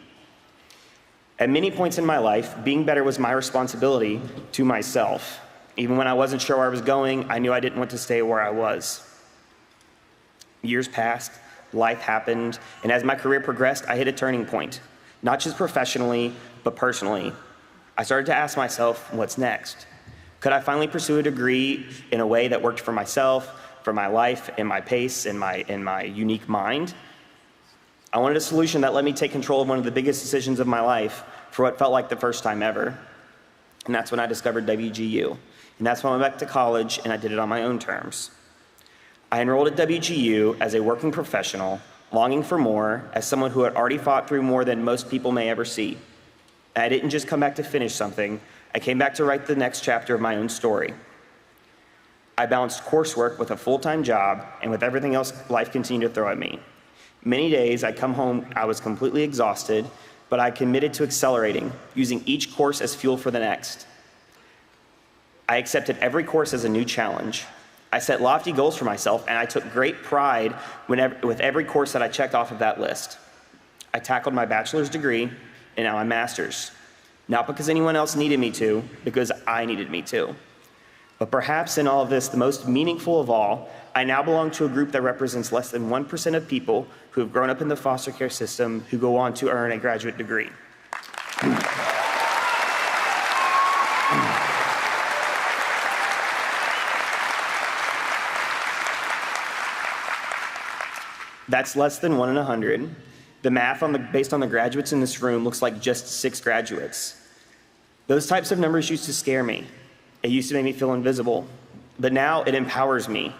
At many points in my life, being better was my responsibility to myself. Even when I wasn't sure where I was going, I knew I didn't want to stay where I was. Years passed, life happened, and as my career progressed, I hit a turning point, not just professionally, but personally. I started to ask myself, what's next? Could I finally pursue a degree in a way that worked for myself, for my life, in my pace, in my unique mind? I wanted a solution that let me take control of one of the biggest decisions of my life for what felt like the first time ever. And that's when I discovered WGU. And that's when I went back to college and I did it on my own terms. I enrolled at WGU as a working professional, longing for more, as someone who had already fought through more than most people may ever see. And I didn't just come back to finish something, I came back to write the next chapter of my own story. I balanced coursework with a full-time job and with everything else life continued to throw at me. Many days I come home, I was completely exhausted, but I committed to accelerating, using each course as fuel for the next. I accepted every course as a new challenge. I set lofty goals for myself, and I took great pride with every course that I checked off of that list. I tackled my bachelor's degree and now my master's. Not because anyone else needed me to, because I needed me to. But perhaps in all of this, the most meaningful of all, I now belong to a group that represents less than 1% of people who have grown up in the foster care system who go on to earn a graduate degree. That's less than 1 in 100. The math based on the graduates in this room looks like just 6 graduates. Those types of numbers used to scare me. It used to make me feel invisible, but now it empowers me.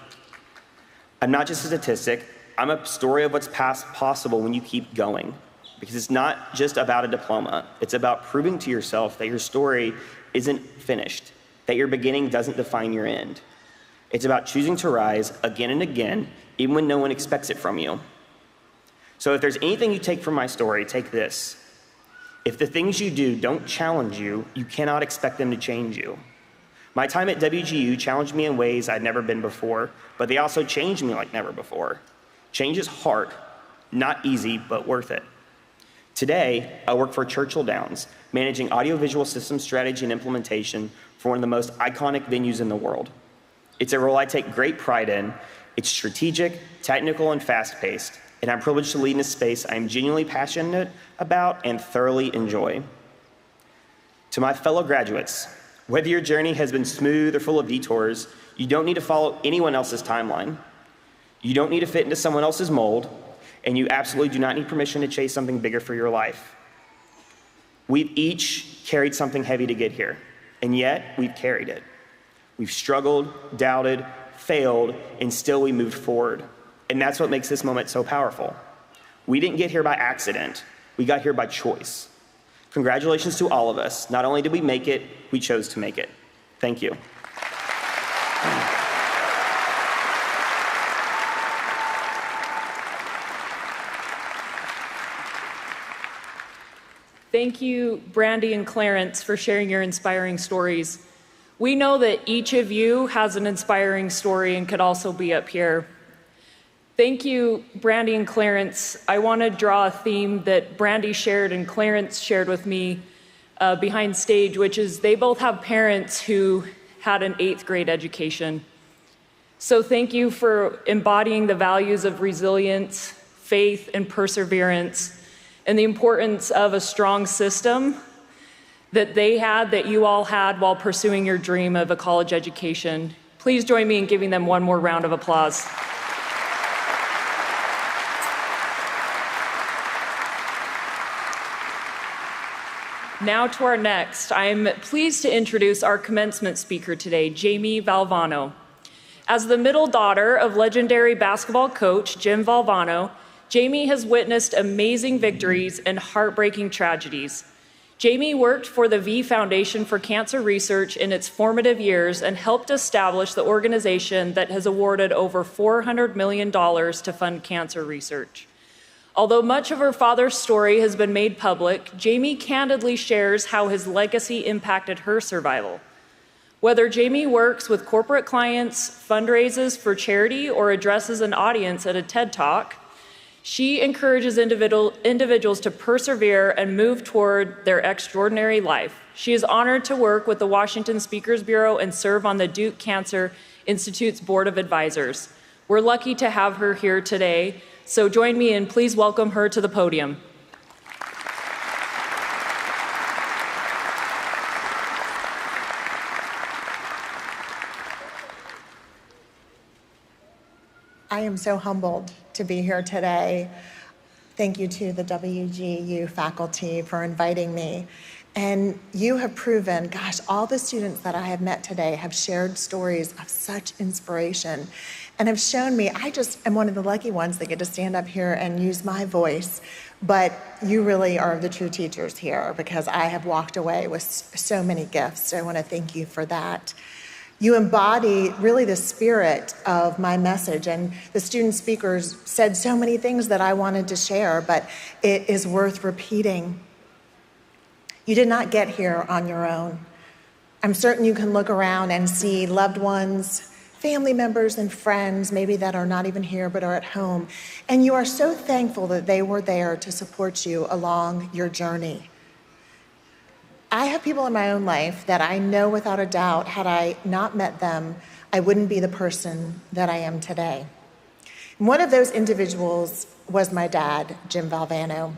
I'm not just a statistic, I'm a story of what's possible when you keep going. Because it's not just about a diploma, it's about proving to yourself that your story isn't finished, that your beginning doesn't define your end. It's about choosing to rise again and again, even when no one expects it from you. So if there's anything you take from my story, take this. If the things you do don't challenge you, you cannot expect them to change you. My time at WGU challenged me in ways I'd never been before, but they also changed me like never before. Change is hard, not easy, but worth it. Today, I work for Churchill Downs, managing audiovisual system strategy and implementation for one of the most iconic venues in the world. It's a role I take great pride in. It's strategic, technical, and fast-paced, and I'm privileged to lead in a space I'm genuinely passionate about and thoroughly enjoy. To my fellow graduates, whether your journey has been smooth or full of detours, you don't need to follow anyone else's timeline. You don't need to fit into someone else's mold, and you absolutely do not need permission to chase something bigger for your life. We've each carried something heavy to get here, and yet we've carried it. We've struggled, doubted, failed, and still we moved forward. And that's what makes this moment so powerful. We didn't get here by accident. We got here by choice. Congratulations to all of us. Not only did we make it, we chose to make it. Thank you. Thank you, Brandy and Clarence, for sharing your inspiring stories. We know that each of you has an inspiring story and could also be up here. Thank you, Brandy and Clarence. I want to draw a theme that Brandy shared and Clarence shared with me behind stage, which is they both have parents who had an 8th grade education. So thank you for embodying the values of resilience, faith, and perseverance, and the importance of a strong system that they had, that you all had while pursuing your dream of a college education. Please join me in giving them one more round of applause. Now to our next. I'm pleased to introduce our commencement speaker today, Jamie Valvano. As the middle daughter of legendary basketball coach Jim Valvano, Jamie has witnessed amazing victories and heartbreaking tragedies. Jamie worked for the V Foundation for Cancer Research in its formative years and helped establish the organization that has awarded over $400 million to fund cancer research. Although much of her father's story has been made public, Jamie candidly shares how his legacy impacted her survival. Whether Jamie works with corporate clients, fundraises for charity, or addresses an audience at a TED Talk, she encourages individuals to persevere and move toward their extraordinary life. She is honored to work with the Washington Speakers Bureau and serve on the Duke Cancer Institute's Board of Advisors. We're lucky to have her here today, so join me and please welcome her to the podium. I am so humbled to be here today. Thank you to the WGU faculty for inviting me. And you have proven, gosh, all the students that I have met today have shared stories of such inspiration and have shown me, I just am one of the lucky ones that get to stand up here and use my voice. But you really are the true teachers here, because I have walked away with so many gifts. So I want to thank you for that. You embody really the spirit of my message, and the student speakers said so many things that I wanted to share, but it is worth repeating. You did not get here on your own. I'm certain you can look around and see loved ones, family members and friends, maybe that are not even here but are at home, and you are so thankful that they were there to support you along your journey. I have people in my own life that I know without a doubt, had I not met them, I wouldn't be the person that I am today. And one of those individuals was my dad, Jim Valvano.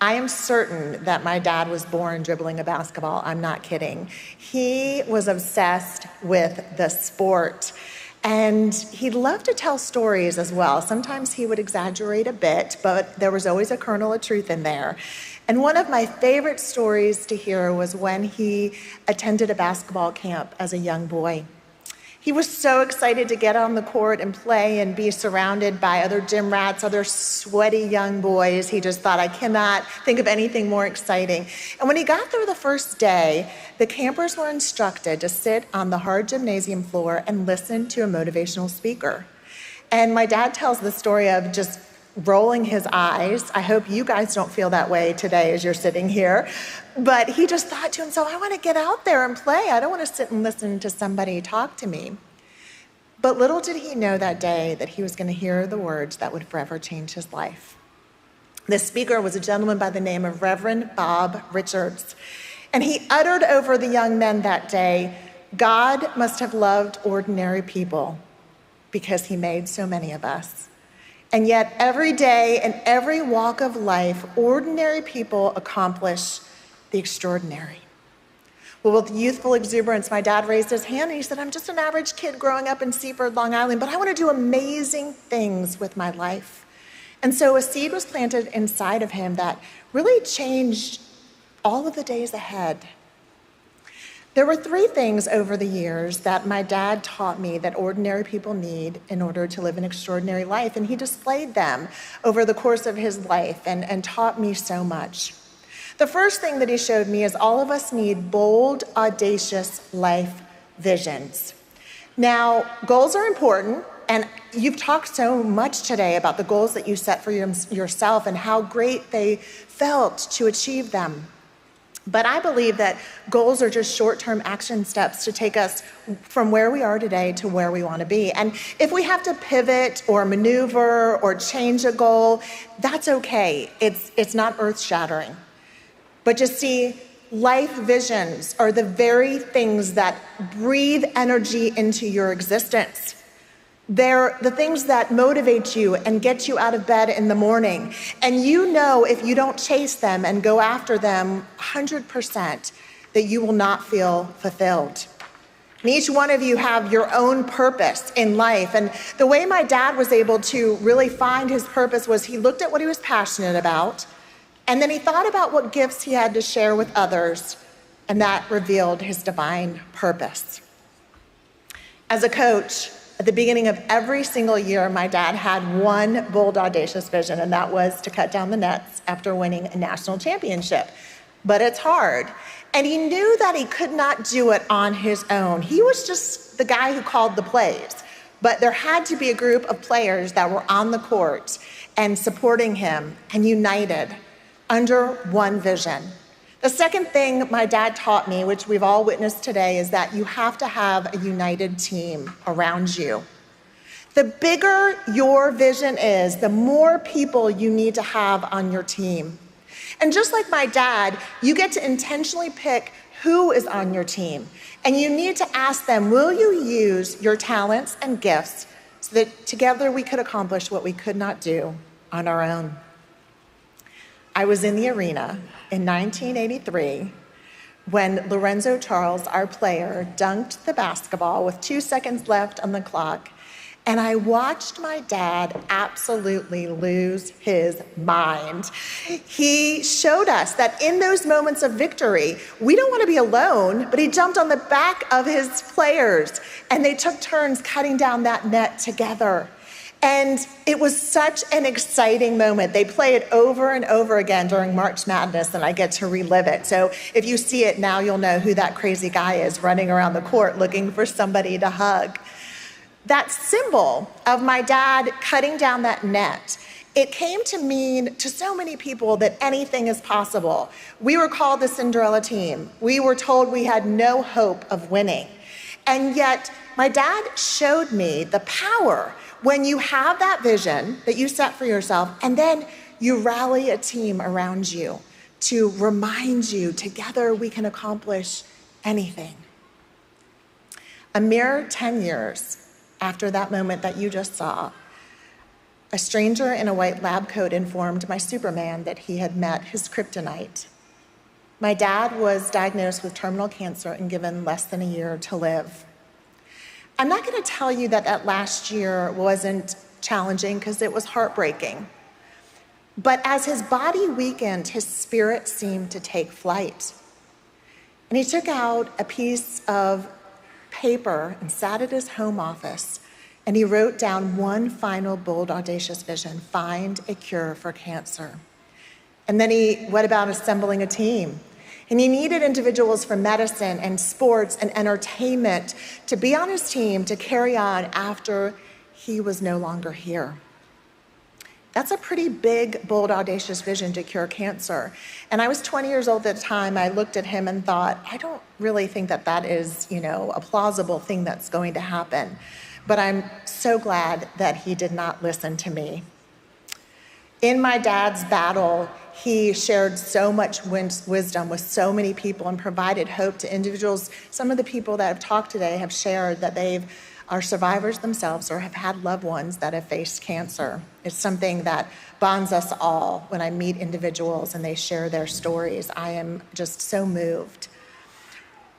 I am certain that my dad was born dribbling a basketball. I'm not kidding. He was obsessed with the sport, and he loved to tell stories as well. Sometimes he would exaggerate a bit, but there was always a kernel of truth in there. And one of my favorite stories to hear was when he attended a basketball camp as a young boy. He was so excited to get on the court and play and be surrounded by other gym rats, other sweaty young boys. He just thought, I cannot think of anything more exciting. And when he got there the first day, the campers were instructed to sit on the hard gymnasium floor and listen to a motivational speaker. And my dad tells the story of just rolling his eyes. I hope you guys don't feel that way today as you're sitting here. But he just thought to himself, I want to get out there and play. I don't want to sit and listen to somebody talk to me. But little did he know that day that he was going to hear the words that would forever change his life. The speaker was a gentleman by the name of Reverend Bob Richards. And he uttered over the young men that day, God must have loved ordinary people because he made so many of us. And yet every day in every walk of life, ordinary people accomplish the extraordinary. Well, with youthful exuberance, my dad raised his hand and he said, I'm just an average kid growing up in Seaford, Long Island, but I want to do amazing things with my life. And so a seed was planted inside of him that really changed all of the days ahead. There were three things over the years that my dad taught me that ordinary people need in order to live an extraordinary life, and he displayed them over the course of his life and taught me so much. The first thing that he showed me is all of us need bold, audacious life visions. Now, goals are important, and you've talked so much today about the goals that you set for yourself and how great they felt to achieve them. But I believe that goals are just short-term action steps to take us from where we are today to where we want to be. And if we have to pivot or maneuver or change a goal, that's okay. It's not earth-shattering. But just see, life visions are the very things that breathe energy into your existence. They're the things that motivate you and get you out of bed in the morning. And you know if you don't chase them and go after them 100%, that you will not feel fulfilled. And each one of you have your own purpose in life. And the way my dad was able to really find his purpose was he looked at what he was passionate about, and then he thought about what gifts he had to share with others, and that revealed his divine purpose. As a coach, at the beginning of every single year, my dad had one bold, audacious vision, and that was to cut down the nets after winning a national championship. But it's hard. And he knew that he could not do it on his own. He was just the guy who called the plays. But there had to be a group of players that were on the court and supporting him and united under one vision. The second thing my dad taught me, which we've all witnessed today, is that you have to have a united team around you. The bigger your vision is, the more people you need to have on your team. And just like my dad, you get to intentionally pick who is on your team. And you need to ask them, will you use your talents and gifts so that together we could accomplish what we could not do on our own? I was in the arena in 1983 when Lorenzo Charles, our player, dunked the basketball with 2 seconds left on the clock. And I watched my dad absolutely lose his mind. He showed us that in those moments of victory, we don't want to be alone, but he jumped on the back of his players and they took turns cutting down that net together. And it was such an exciting moment. They play it over and over again during March Madness, and I get to relive it. So if you see it now, you'll know who that crazy guy is running around the court looking for somebody to hug. That symbol of my dad cutting down that net, it came to mean to so many people that anything is possible. We were called the Cinderella team. We were told we had no hope of winning. And yet, my dad showed me the power when you have that vision that you set for yourself, and then you rally a team around you to remind you together we can accomplish anything. A mere 10 years after that moment that you just saw, a stranger in a white lab coat informed my Superman that he had met his kryptonite. My dad was diagnosed with terminal cancer and given less than a year to live. I'm not going to tell you that that last year wasn't challenging because it was heartbreaking. But as his body weakened, his spirit seemed to take flight. And he took out a piece of paper and sat at his home office, and he wrote down one final bold, audacious vision: find a cure for cancer. And then he went about assembling a team. And he needed individuals from medicine and sports and entertainment to be on his team to carry on after he was no longer here. That's a pretty big, bold, audacious vision to cure cancer. And I was 20 years old at the time. I looked at him and thought, I don't really think that that is, a plausible thing that's going to happen. But I'm so glad that he did not listen to me. In my dad's battle, he shared so much wisdom with so many people and provided hope to individuals. Some of the people that have talked today have shared that they are survivors themselves or have had loved ones that have faced cancer. It's something that bonds us all. When I meet individuals and they share their stories, I am just so moved.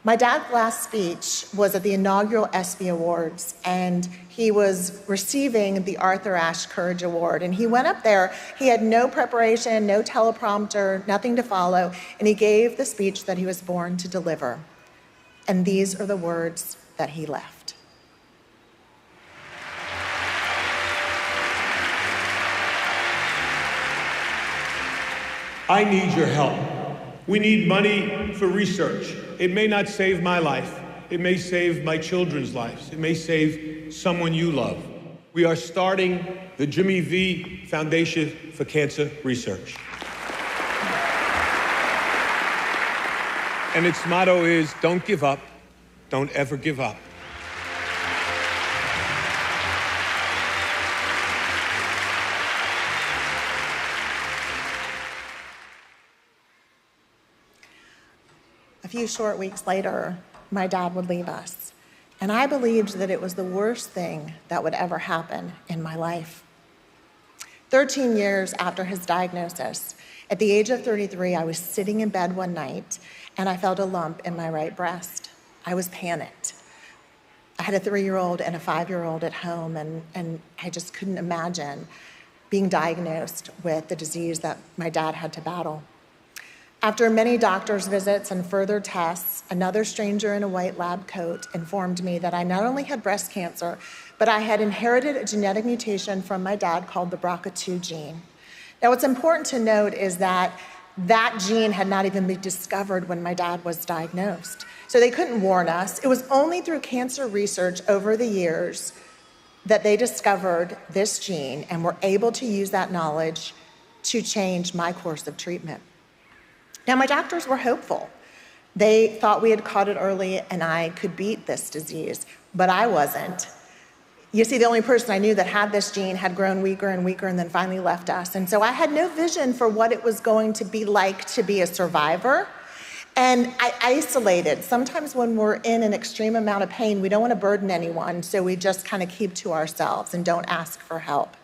My dad's last speech was at the inaugural ESPY Awards, and he was receiving the Arthur Ashe Courage Award. And he went up there, he had no preparation, no teleprompter, nothing to follow, and he gave the speech that he was born to deliver. And these are the words that he left. I need your help. We need money for research. It may not save my life. It may save my children's lives. It may save someone you love. We are starting the Jimmy V Foundation for Cancer Research. And its motto is, don't give up, don't ever give up. A few short weeks later, my dad would leave us. And I believed that it was the worst thing that would ever happen in my life. 13 years after his diagnosis, at the age of 33, I was sitting in bed one night and I felt a lump in my right breast. I was panicked. I had a 3-year-old and a 5-year-old at home, and I just couldn't imagine being diagnosed with the disease that my dad had to battle. After many doctor's visits and further tests, another stranger in a white lab coat informed me that I not only had breast cancer, but I had inherited a genetic mutation from my dad called the BRCA2 gene. Now, what's important to note is that that gene had not even been discovered when my dad was diagnosed. So they couldn't warn us. It was only through cancer research over the years that they discovered this gene and were able to use that knowledge to change my course of treatment. Now, my doctors were hopeful. They thought we had caught it early and I could beat this disease, but I wasn't. You see, the only person I knew that had this gene had grown weaker and weaker and then finally left us. And so I had no vision for what it was going to be like to be a survivor. And I isolated. Sometimes when we're in an extreme amount of pain, we don't want to burden anyone, so we just kind of keep to ourselves and don't ask for help.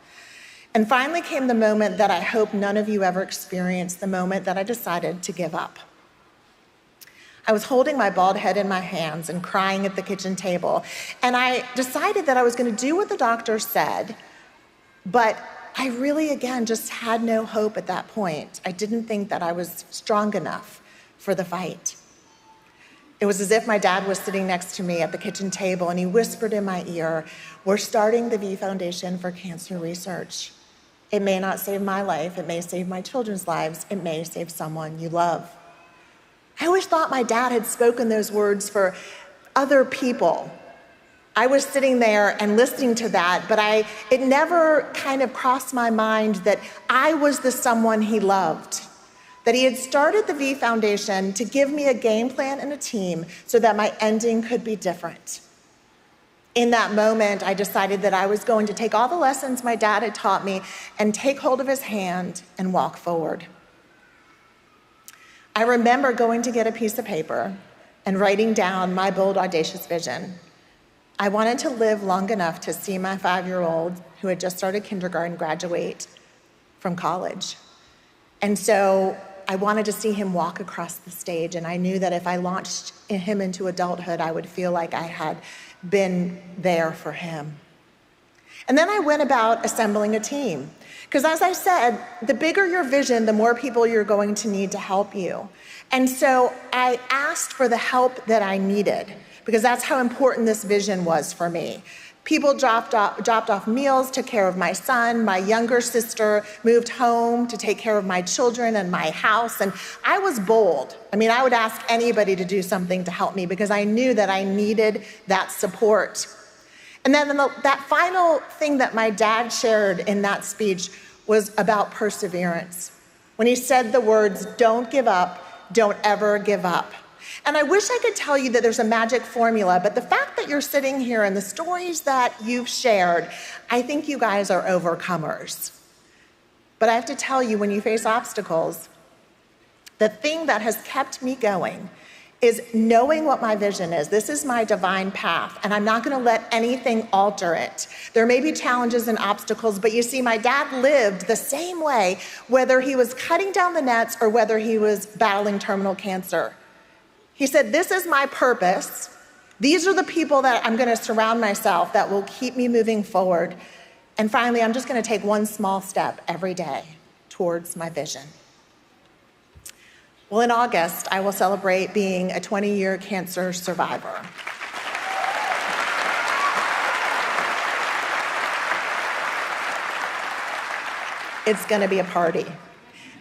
And finally came the moment that I hope none of you ever experienced, the moment that I decided to give up. I was holding my bald head in my hands and crying at the kitchen table. And I decided that I was going to do what the doctor said, but I really, again, just had no hope at that point. I didn't think that I was strong enough for the fight. It was as if my dad was sitting next to me at the kitchen table and he whispered in my ear, "We're starting the V Foundation for Cancer Research. It may not save my life, it may save my children's lives, it may save someone you love." I always thought my dad had spoken those words for other people. I was sitting there and listening to that, but it never kind of crossed my mind that I was the someone he loved, that he had started the V Foundation to give me a game plan and a team so that my ending could be different. In that moment, I decided that I was going to take all the lessons my dad had taught me and take hold of his hand and walk forward. I remember going to get a piece of paper and writing down my bold, audacious vision. I wanted to live long enough to see my 5-year-old, who had just started kindergarten, graduate from college. And so I wanted to see him walk across the stage, and I knew that if I launched him into adulthood, I would feel like I had been there for him. And then I went about assembling a team. Because as I said, the bigger your vision, the more people you're going to need to help you. And so I asked for the help that I needed, because that's how important this vision was for me. People dropped off meals, took care of my son. My younger sister moved home to take care of my children and my house. And I was bold. I mean, I would ask anybody to do something to help me because I knew that I needed that support. And then that final thing that my dad shared in that speech was about perseverance. When he said the words, "Don't give up, don't ever give up." And I wish I could tell you that there's a magic formula, but the fact that you're sitting here and the stories that you've shared, I think you guys are overcomers. But I have to tell you, when you face obstacles, the thing that has kept me going is knowing what my vision is. This is my divine path, and I'm not gonna let anything alter it. There may be challenges and obstacles, but you see, my dad lived the same way, whether he was cutting down the nets or whether he was battling terminal cancer. He said, "This is my purpose. These are the people that I'm gonna surround myself that will keep me moving forward. And finally, I'm just gonna take one small step every day towards my vision." Well, in August, I will celebrate being a 20-year cancer survivor. It's gonna be a party.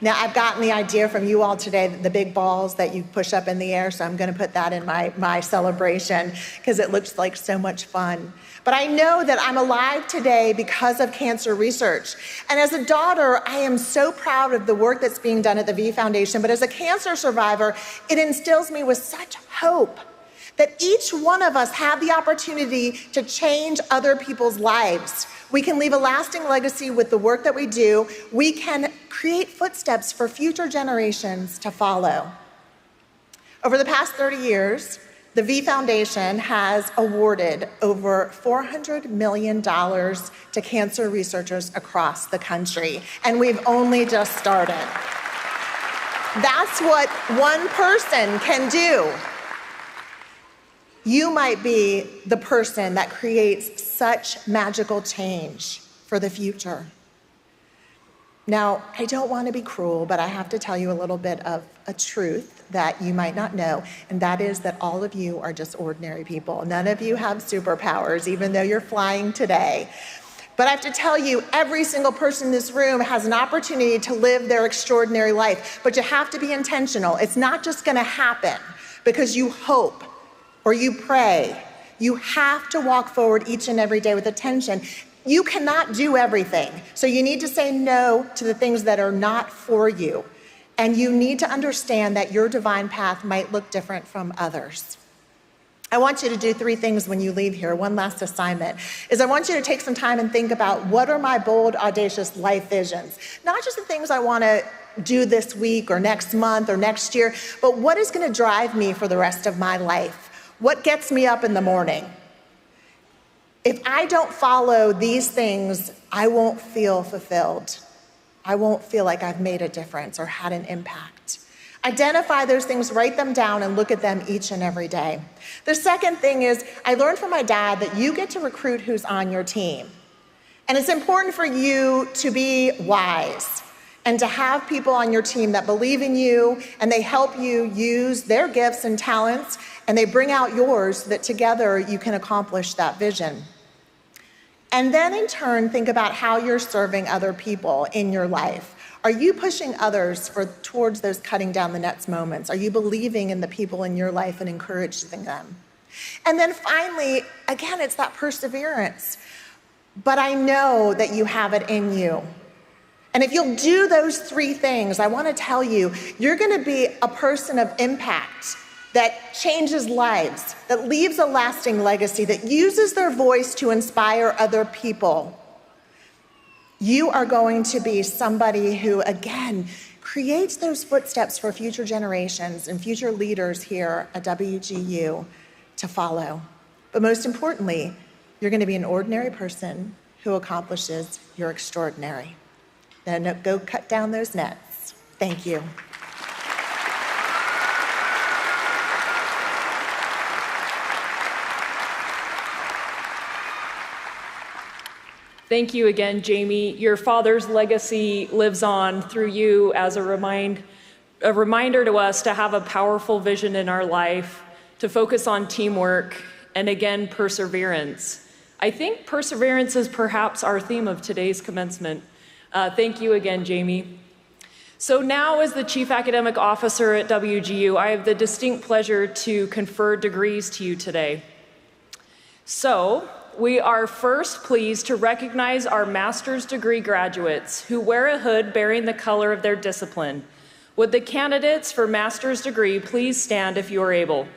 Now, I've gotten the idea from you all today, the big balls that you push up in the air, so I'm gonna put that in my celebration because it looks like so much fun. But I know that I'm alive today because of cancer research. And as a daughter, I am so proud of the work that's being done at the V Foundation, but as a cancer survivor, it instills me with such hope that each one of us have the opportunity to change other people's lives. We can leave a lasting legacy with the work that we do. We can create footsteps for future generations to follow. Over the past 30 years, the V Foundation has awarded over $400 million to cancer researchers across the country, and we've only just started. That's what one person can do. You might be the person that creates such magical change for the future. Now, I don't want to be cruel, but I have to tell you a little bit of a truth that you might not know, and that is that all of you are just ordinary people. None of you have superpowers, even though you're flying today. But I have to tell you, every single person in this room has an opportunity to live their extraordinary life, but you have to be intentional. It's not just going to happen because you hope or you pray. You have to walk forward each and every day with attention. You cannot do everything, so you need to say no to the things that are not for you. And you need to understand that your divine path might look different from others. I want you to do 3 things when you leave here. One last assignment is I want you to take some time and think about what are my bold, audacious life visions. Not just the things I want to do this week or next month or next year, but what is going to drive me for the rest of my life? What gets me up in the morning? If I don't follow these things, I won't feel fulfilled. I won't feel like I've made a difference or had an impact. Identify those things, write them down, and look at them each and every day. The second thing is, I learned from my dad that you get to recruit who's on your team. And it's important for you to be wise and to have people on your team that believe in you and they help you use their gifts and talents and they bring out yours so that together you can accomplish that vision. And then in turn, think about how you're serving other people in your life. Are you pushing others towards those cutting down the nets moments? Are you believing in the people in your life and encouraging them? And then finally, again, it's that perseverance. But I know that you have it in you. And if you'll do those three things, I want to tell you, you're going to be a person of impact that changes lives, that leaves a lasting legacy, that uses their voice to inspire other people. You are going to be somebody who, again, creates those footsteps for future generations and future leaders here at WGU to follow. But most importantly, you're going to be an ordinary person who accomplishes your extraordinary. Then go cut down those nets. Thank you. Thank you again, Jamie. Your father's legacy lives on through you as a reminder to us to have a powerful vision in our life, to focus on teamwork, and again, perseverance. I think perseverance is perhaps our theme of today's commencement. Thank you again, Jamie. So now, as the Chief Academic Officer at WGU, I have the distinct pleasure to confer degrees to you today. So, we are first pleased to recognize our master's degree graduates who wear a hood bearing the color of their discipline. Would the candidates for master's degree please stand if you are able?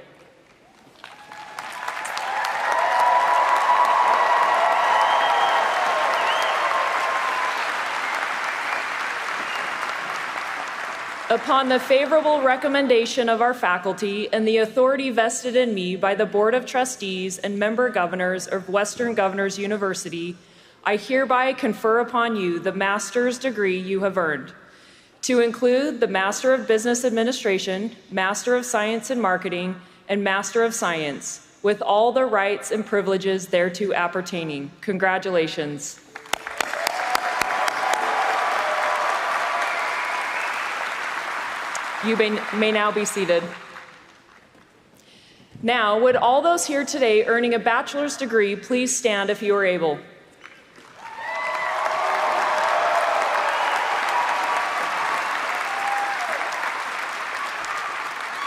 Upon the favorable recommendation of our faculty and the authority vested in me by the Board of Trustees and member governors of Western Governors University, I hereby confer upon you the master's degree you have earned, to include the Master of Business Administration, Master of Science in Marketing, and Master of Science, with all the rights and privileges thereto appertaining. Congratulations. You may now be seated. Now, would all those here today earning a bachelor's degree please stand if you are able?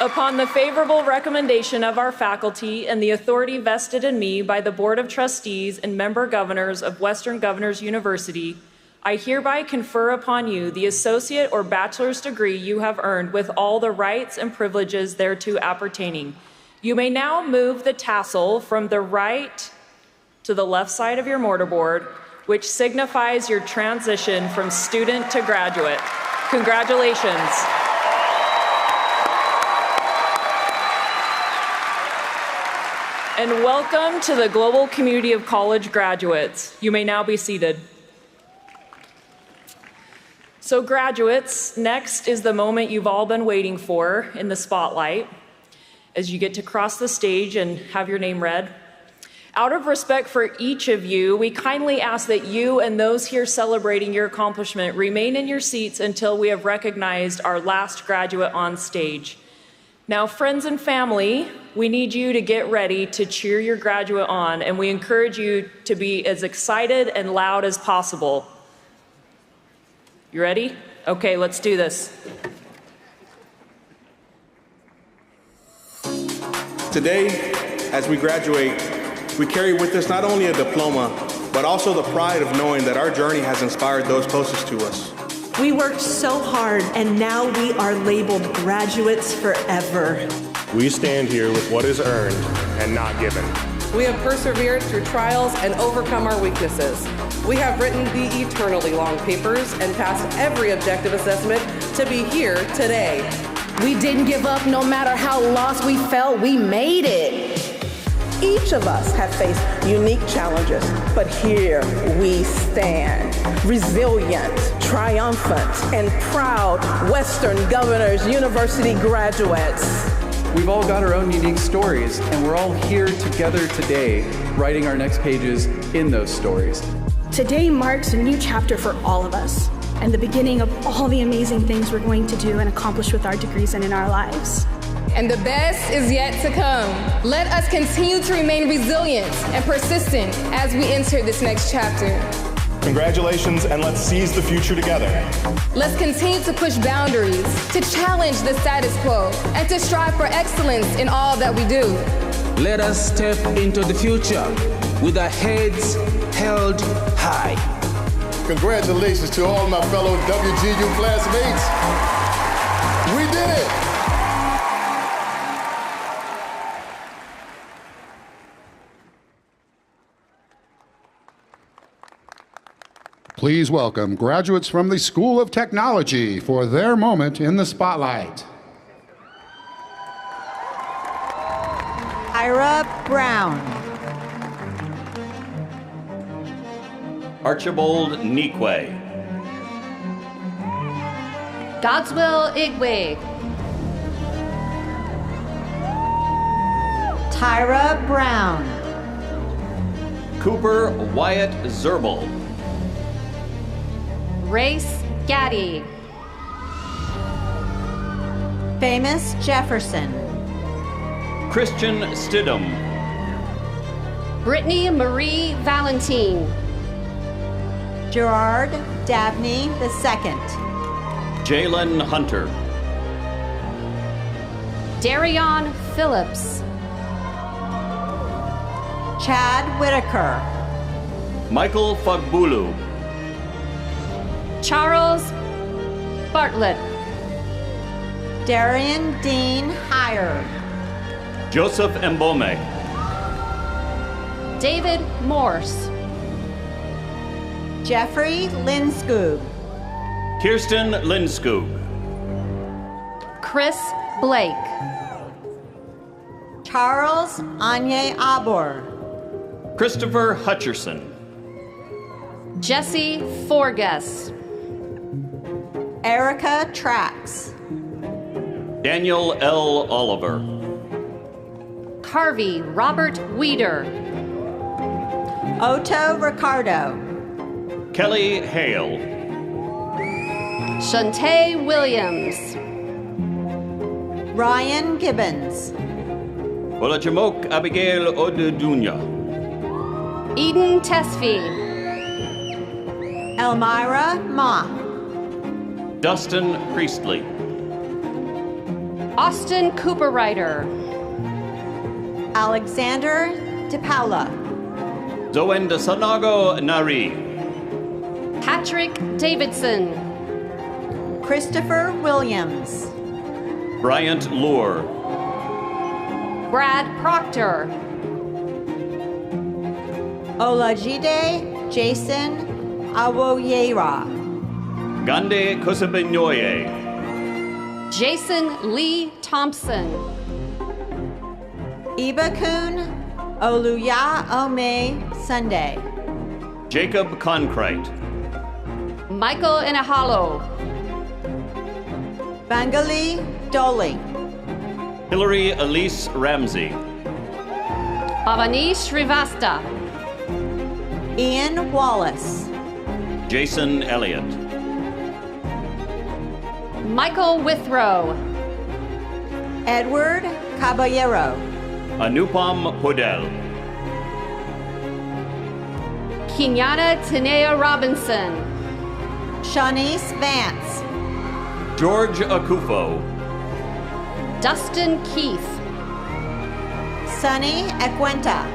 Upon the favorable recommendation of our faculty and the authority vested in me by the Board of Trustees and member governors of Western Governors University, I hereby confer upon you the associate or bachelor's degree you have earned with all the rights and privileges thereto appertaining. You may now move the tassel from the right to the left side of your mortarboard, which signifies your transition from student to graduate. Congratulations. And welcome to the global community of college graduates. You may now be seated. So graduates, next is the moment you've all been waiting for in the spotlight, as you get to cross the stage and have your name read. Out of respect for each of you, we kindly ask that you and those here celebrating your accomplishment remain in your seats until we have recognized our last graduate on stage. Now, friends and family, we need you to get ready to cheer your graduate on, and we encourage you to be as excited and loud as possible. You ready? Okay, let's do this. Today, as we graduate, we carry with us not only a diploma, but also the pride of knowing that our journey has inspired those closest to us. We worked so hard, and now we are labeled graduates forever. We stand here with what is earned and not given. We have persevered through trials and overcome our weaknesses. We have written the eternally long papers and passed every objective assessment to be here today. We didn't give up no matter how lost we felt, we made it. Each of us have faced unique challenges, but here we stand, resilient, triumphant, and proud Western Governors University graduates. We've all got our own unique stories, and we're all here together today, writing our next pages in those stories. Today marks a new chapter for all of us, and the beginning of all the amazing things we're going to do and accomplish with our degrees and in our lives. And the best is yet to come. Let us continue to remain resilient and persistent as we enter this next chapter. Congratulations, and let's seize the future together. Let's continue to push boundaries, to challenge the status quo, and to strive for excellence in all that we do. Let us step into the future with our heads held high. Congratulations to all my fellow WGU classmates. We did it! Please welcome graduates from the School of Technology for their moment in the spotlight. Ira Brown. Archibald Nikwe. Godswill Igwe. Tyra Brown. Cooper Wyatt Zerbel. Race Gaddy. Famous Jefferson. Christian Stidham. Brittany Marie Valentine. Gerard Dabney II. Jalen Hunter. Darion Phillips. Chad Whitaker. Michael Fagbulu. Charles Bartlett. Darian Dean Hire. Joseph Mbome. David Morse. Jeffrey Linskoob. Kirsten Linskoob. Chris Blake. Charles Anye Abor. Christopher Hutcherson. Jesse Forges. Erica Trax. Daniel L. Oliver. Carvey Robert Weeder. Otto Ricardo. Kelly Hale. Shantae Williams. Ryan Gibbons. Olajamok Abigail Odedunya. Eden Tesfi. Elmira Ma. Dustin Priestley. Austin Cooper Ryder. Alexander DePaula. Zoen Dasanago Nari. Patrick Davidson. Christopher Williams. Bryant Lure. Brad Proctor. Olajide Jason Awoyera. Gande Kosabenyoye. Jason Lee Thompson. Ibakun Oluya Ome Sunday. Jacob Conkrite. Michael Inahalo. Bangali Doli. Hillary Elise Ramsey. Bhavani Srivasta. Ian Wallace. Jason Elliott. Michael Withrow. Edward Caballero. Anupam Podel. Kenyana Tanea Robinson. Shanice Vance. George Akufo. Dustin Keith. Sunny Equenta.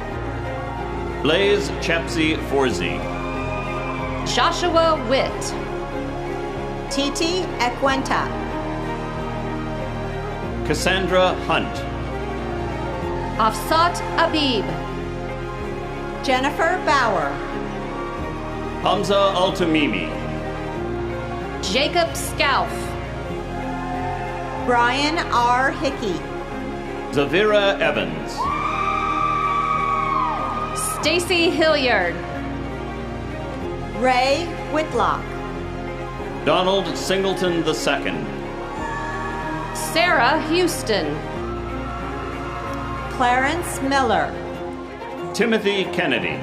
Blaze Chapsy Forzy. Joshua Witt. Titi Equenta. Cassandra Hunt. Afsat Abib. Jennifer Bauer. Hamza Altamimi. Jacob Scalf. Brian R. Hickey. Zavira Evans. Stacy Hilliard. Ray Whitlock. Donald Singleton II. Sarah Houston. Clarence Miller. Timothy Kennedy.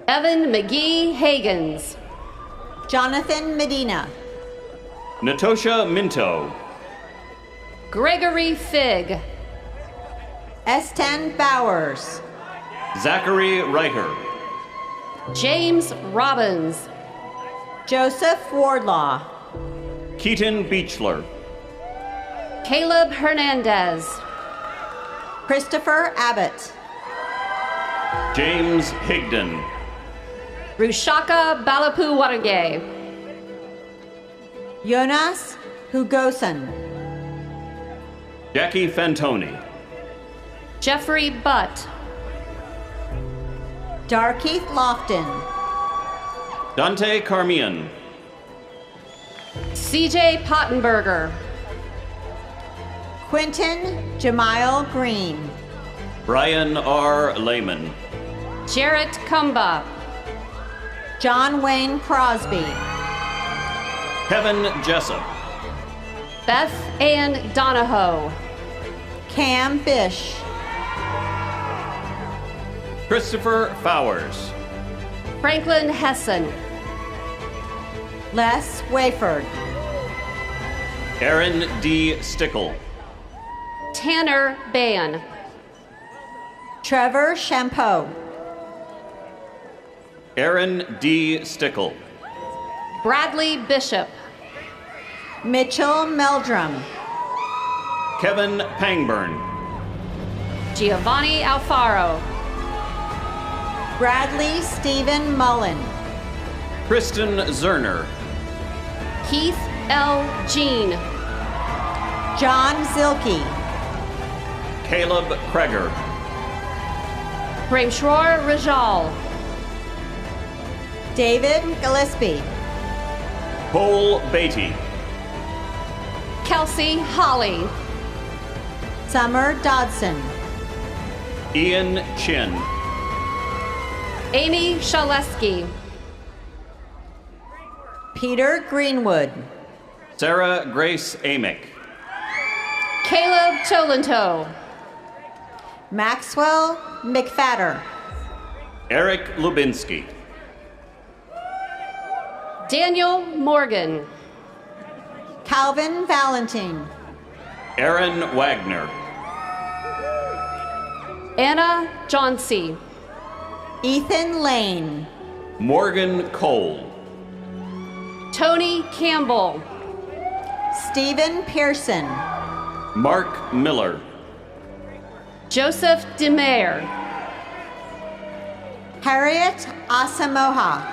Evan McGee Hagens. Jonathan Medina. Natosha Minto. Gregory Figg. Esten Bowers. Zachary Reiter. James Robbins. Joseph Wardlaw. Keaton Beechler. Caleb Hernandez. Christopher Abbott. James Higdon. Rushaka Balapu-Watergay. Jonas Hugoson. Jackie Fantoni. Jeffrey Butt. Darkeith Lofton. Dante Carmian. CJ Pottenberger. Quentin Jamile Green. Brian R. Lehman. Jarrett Kumba. John Wayne Crosby. Kevin Jessup. Beth Ann Donahoe. Cam Bish. Christopher Fowers. Franklin Hessen. Les Wayford. Aaron D. Stickle. Tanner Ban. Trevor Champeau. Aaron D. Stickle. Bradley Bishop. Mitchell Meldrum. Kevin Pangburn. Giovanni Alfaro. Bradley Stephen Mullen. Kristen Zerner. Keith L. Jean. John Zilke. Caleb Kreger. Premshwar Rajal. David Gillespie. Cole Beatty. Kelsey Holly. Summer Dodson. Ian Chin. Amy Shaleski. Peter Greenwood. Sarah Grace Amick. Caleb Tolento. Maxwell McFadder. Eric Lubinsky. Daniel Morgan. Calvin Valentine. Aaron Wagner. Anna Johnsey. Ethan Lane. Morgan Cole. Tony Campbell. Stephen Pearson. Mark Miller. Joseph DeMare. Harriet Asamoah.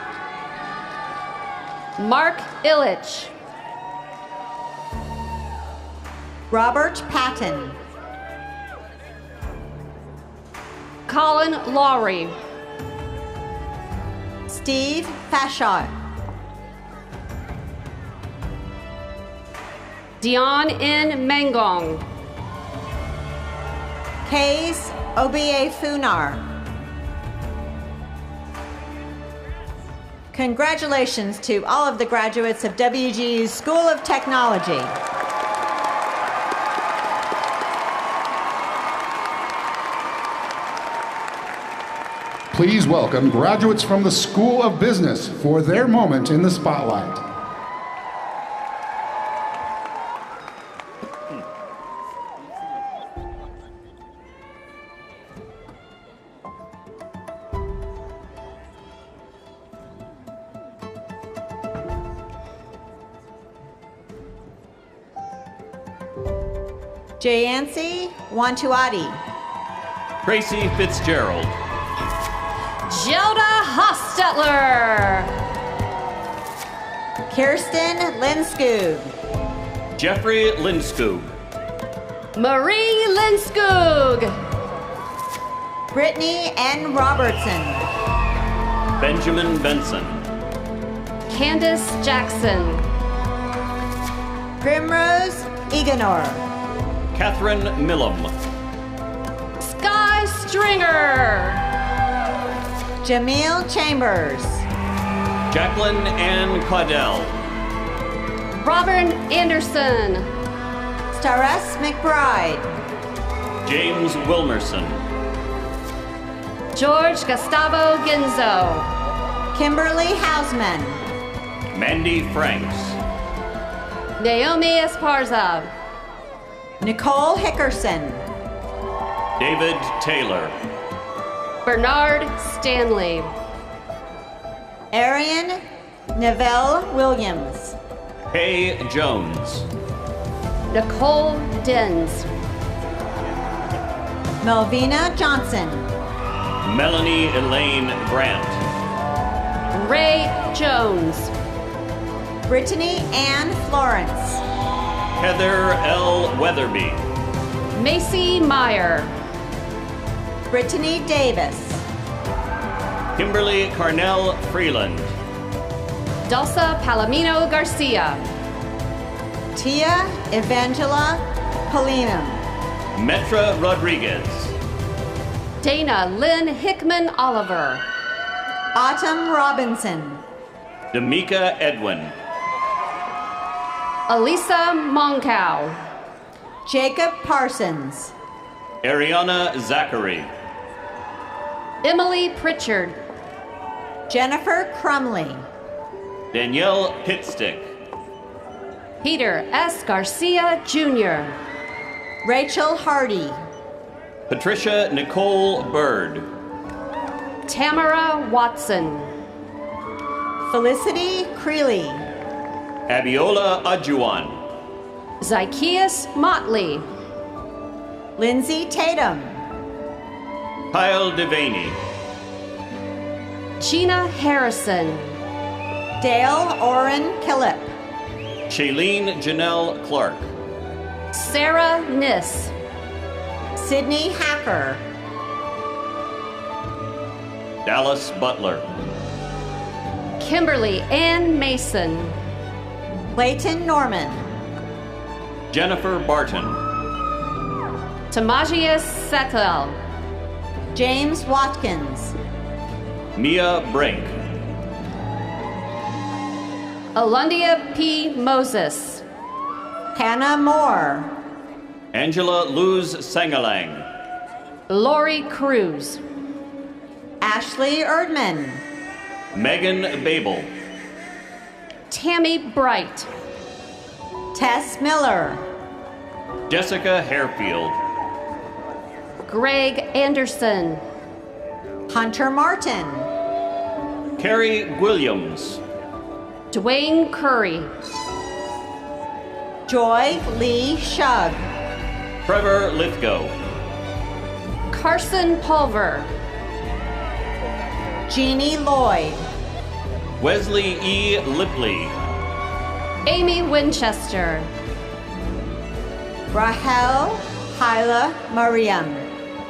Mark Illich. Robert Patton. Colin Lowry. Steve Fashaw. Dion N. Mangong. Kays Obie Funar. Congratulations to all of the graduates of WGU's School of Technology. Please welcome graduates from the School of Business for their moment in the spotlight. Jayansi Wantuati. Tracy Fitzgerald. Jelda Hostetler. Kirsten Linskog. Jeffrey Linskog. Marie Linskog. Brittany N. Robertson. Benjamin Benson. Candace Jackson. Primrose Eganor. Catherine Millum. Sky Stringer. Jamil Chambers. Jacqueline Ann Caudell. Robin Anderson. Stares McBride. James Wilmerson. George Gustavo Ginzo. Kimberly Hausman. Mandy Franks. Naomi Esparza. Nicole Hickerson. David Taylor. Bernard Stanley. Arian Neville Williams. Kay Jones. Nicole Dens. Melvina Johnson. Melanie Elaine Grant. Ray Jones. Brittany Ann Florence. Heather L. Weatherby. Macy Meyer. Brittany Davis. Kimberly Carnell Freeland. Dulce Palomino Garcia. Tia Evangela Polinum. Metra Rodriguez. Dana Lynn Hickman Oliver. Autumn Robinson. Damika Edwin. Elisa Monkow. Jacob Parsons. Ariana Zachary. Emily Pritchard. Jennifer Crumley. Danielle Pitstick. Peter S. Garcia Jr. Rachel Hardy. Patricia Nicole Bird. Tamara Watson. Felicity Creeley. Abiola Adjuan. Zychias Motley. Lindsay Tatum. Kyle Devaney. Gina Harrison. Dale Oren Killip. Shailene Janelle Clark. Sarah Niss. Sydney Hacker. Dallas Butler. Kimberly Ann Mason. Layton Norman. Jennifer Barton. Tamajias Setel. James Watkins. Mia Brink. Alundia P. Moses. Hannah Moore. Angela Luz Sangalang. Lori Cruz. Ashley Erdman. Megan Babel. Tammy Bright. Tess Miller. Jessica Harefield. Greg Anderson. Hunter Martin. Carrie Williams. Dwayne Curry. Joy Lee Shug. Trevor Lithgow. Carson Pulver. Jeannie Lloyd. Wesley E. Lipley. Amy Winchester. Rahel Hyla Mariam.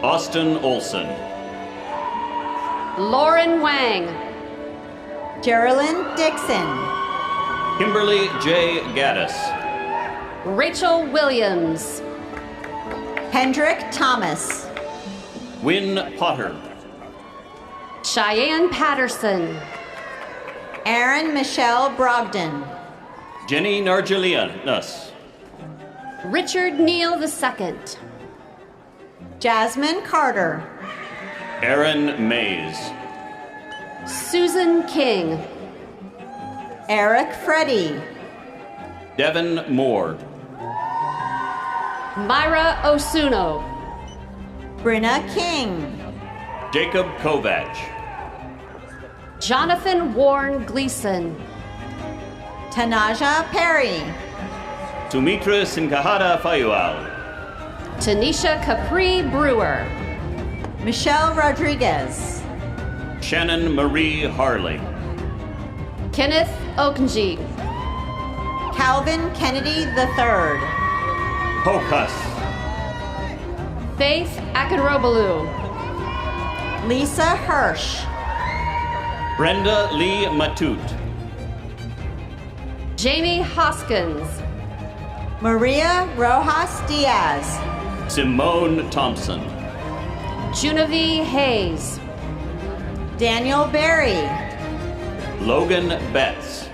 Austin Olson. Lauren Wang. Geraldine Dixon. Kimberly J. Gaddis. Rachel Williams. Hendrick Thomas. Wynn Potter. Cheyenne Patterson. Aaron Michelle Brogdon. Jenny Nargilianas. Richard Neal II. Jasmine Carter. Aaron Mays. Susan King. Eric Freddy. Devin Moore. Myra Osuno. Brenna King. Jacob Kovach. Jonathan Warren Gleason. Tanaja Perry. Sumitra Sinkahada Fayual. Tanisha Capri Brewer. Michelle Rodriguez. Shannon Marie Harley. Kenneth Okenji. Calvin Kennedy III. Hokus. Faith Akinrobalu. Lisa Hirsch. Brenda Lee Matut. Jamie Hoskins. Maria Rojas Diaz. Simone Thompson. Genevieve Hayes. Daniel Berry. Logan Betts.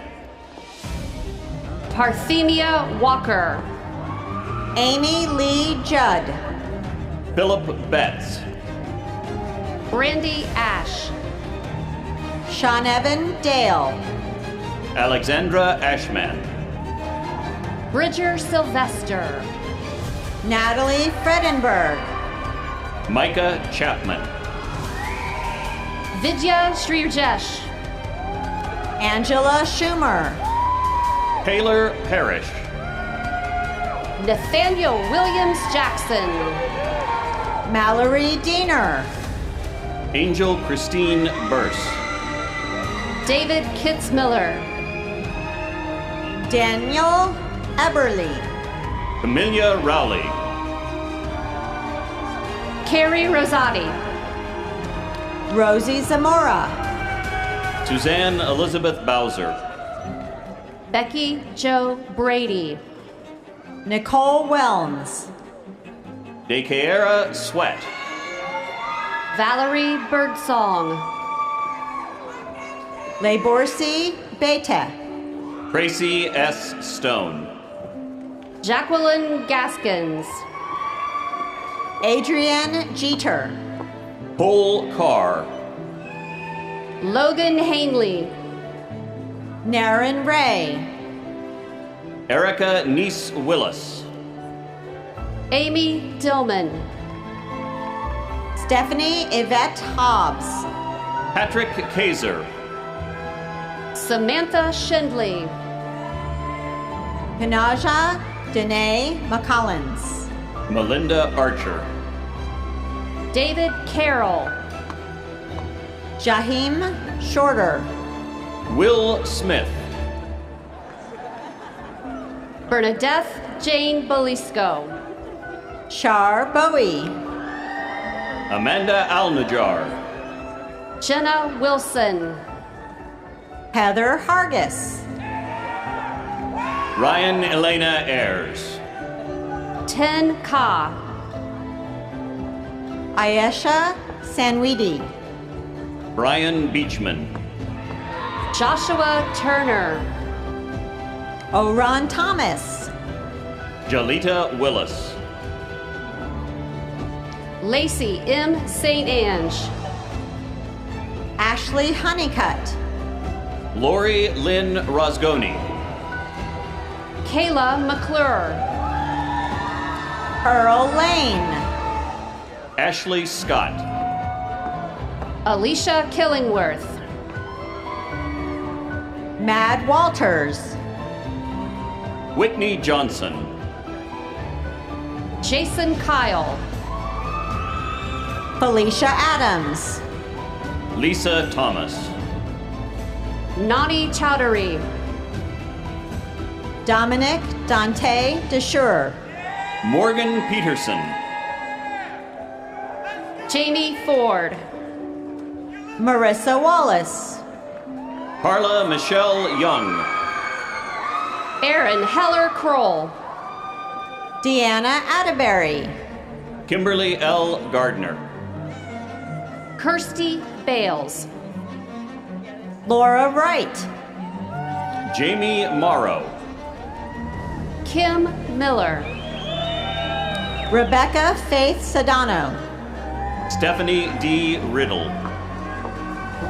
Parthenia Walker. Amy Lee Judd. Philip Betts. Brandy Ash. Sean Evan Dale. Alexandra Ashman. Bridger Sylvester. Natalie Fredenberg. Micah Chapman. Vidya Sriurjesh. Angela Schumer. Taylor Parrish. Nathaniel Williams Jackson. Mallory Diener. Angel Christine Burse. David Kitzmiller. Daniel Eberly. Amelia Rowley. Carrie Rosati. Rosie Zamora. Suzanne Elizabeth Bowser. Becky Jo Brady. Nicole Wellms. Dekeara Sweat. Valerie Birdsong. Leborsi Beta. Tracy S. Stone. Jacqueline Gaskins. Adrienne Jeter. Cole Carr. Logan Hanley. Naren Ray. Erica Neese Willis. Amy Dillman. Stephanie Yvette Hobbs. Patrick Kaiser. Samantha Schindley. Pinaja Danae McCollins. Melinda Archer. David Carroll. Jaheim Shorter. Will Smith. Bernadette Jane Belisco. Shar Bowie. Amanda Alnajar. Jenna Wilson. Heather Hargis. Ryan Elena Ayers. Ten Ka. Ayesha Sanwidi. Brian Beachman. Joshua Turner. Oron Thomas. Jalita Willis. Lacey M. St. Ange. Ashley Honeycutt. Lori Lynn Rosgoni. Kayla McClure. Earl Lane. Ashley Scott. Alicia Killingworth. Mad Walters. Whitney Johnson. Jason Kyle. Felicia Adams. Lisa Thomas. Nani Chowdhury. Dominic Dante DeShure. Morgan Peterson. Jamie Ford. Marissa Wallace. Carla Michelle Young. Aaron Heller Kroll. Deanna Atterbury. Kimberly L. Gardner. Kirsty Bales. Laura Wright. Jamie Morrow. Kim Miller. Rebecca Faith Sedano. Stephanie D. Riddle.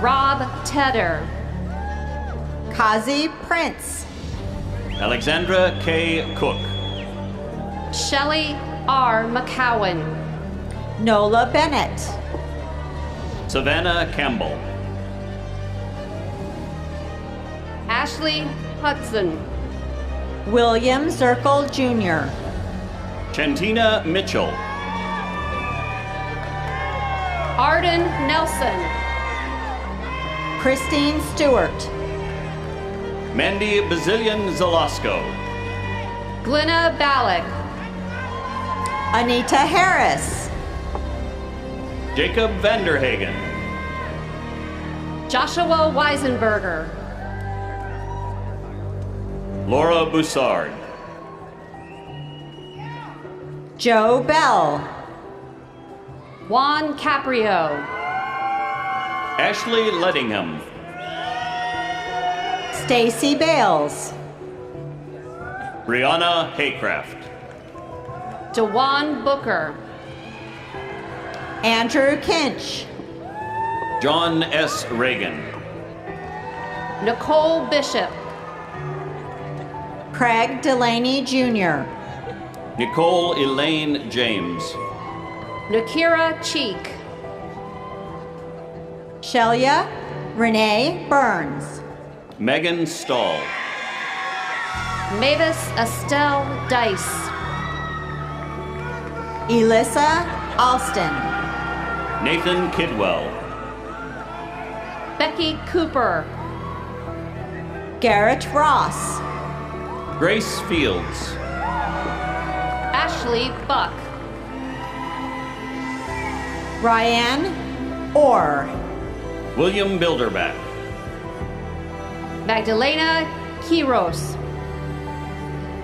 Rob Tedder. Kazi Prince. Alexandra K. Cook. Shelley R. McCowan. Nola Bennett. Savannah Campbell. Ashley Hudson. William Zirkle Jr. Chantina Mitchell. Arden Nelson. Christine Stewart. Mandy Bazillion Zalasko. Glenna Ballack. Anita Harris. Jacob Vanderhagen. Joshua Weisenberger. Laura Boussard. Joe Bell. Juan Caprio. Ashley Lettingham. Stacy Bales. Brianna Haycraft. Dewan Booker. Andrew Kinch. John S. Reagan. Nicole Bishop. Craig Delaney Jr. Nicole Elaine James. Nakira Cheek. Shelia Renee Burns. Megan Stahl. Mavis Estelle Dice. Elissa Alston. Nathan Kidwell. Becky Cooper. Garrett Ross. Grace Fields. Ashley Buck. Ryan Orr. William Bilderback. Magdalena Quiros.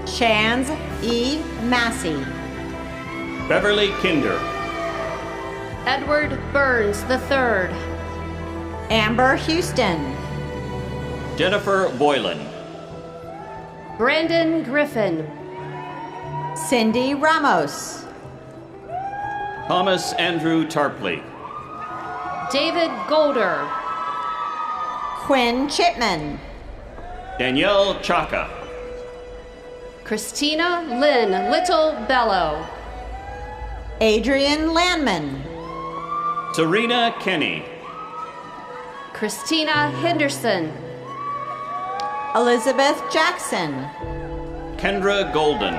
Shands E. Massey. Beverly Kinder. Edward Burns III. Amber Houston. Jennifer Boylan. Brandon Griffin. Cindy Ramos. Thomas Andrew Tarpley. David Golder. Quinn Chipman. Danielle Chaka. Christina Lynn Little Bellow. Adrian Landman. Serena Kenny. Christina Henderson. Elizabeth Jackson. Kendra Golden.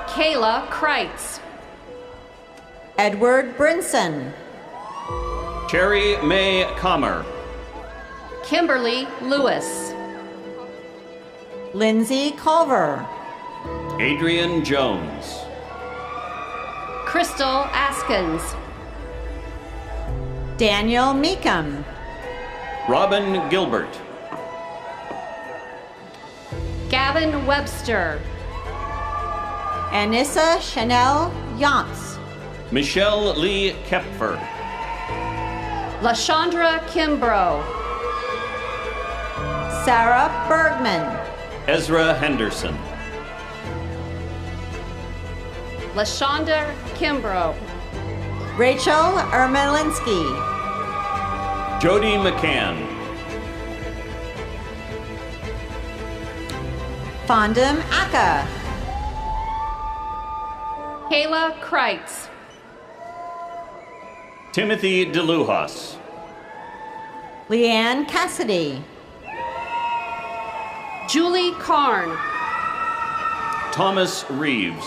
Kayla Kreitz. Edward Brinson. Cherry May Comer. Kimberly Lewis. Lindsay Culver. Adrian Jones. Crystal Askins. Daniel Meekum. Robin Gilbert. Gavin Webster. Anissa Chanel Yantz. Michelle Lee Kepfer. LaShondra Kimbrough. Sarah Bergman. Ezra Henderson. LaShonda Kimbrough. Rachel Ermelinsky. Jody McCann. Fondam Aka. Kayla Kreitz. Timothy DeLujas. Leanne Cassidy. Julie Karn. Thomas Reeves.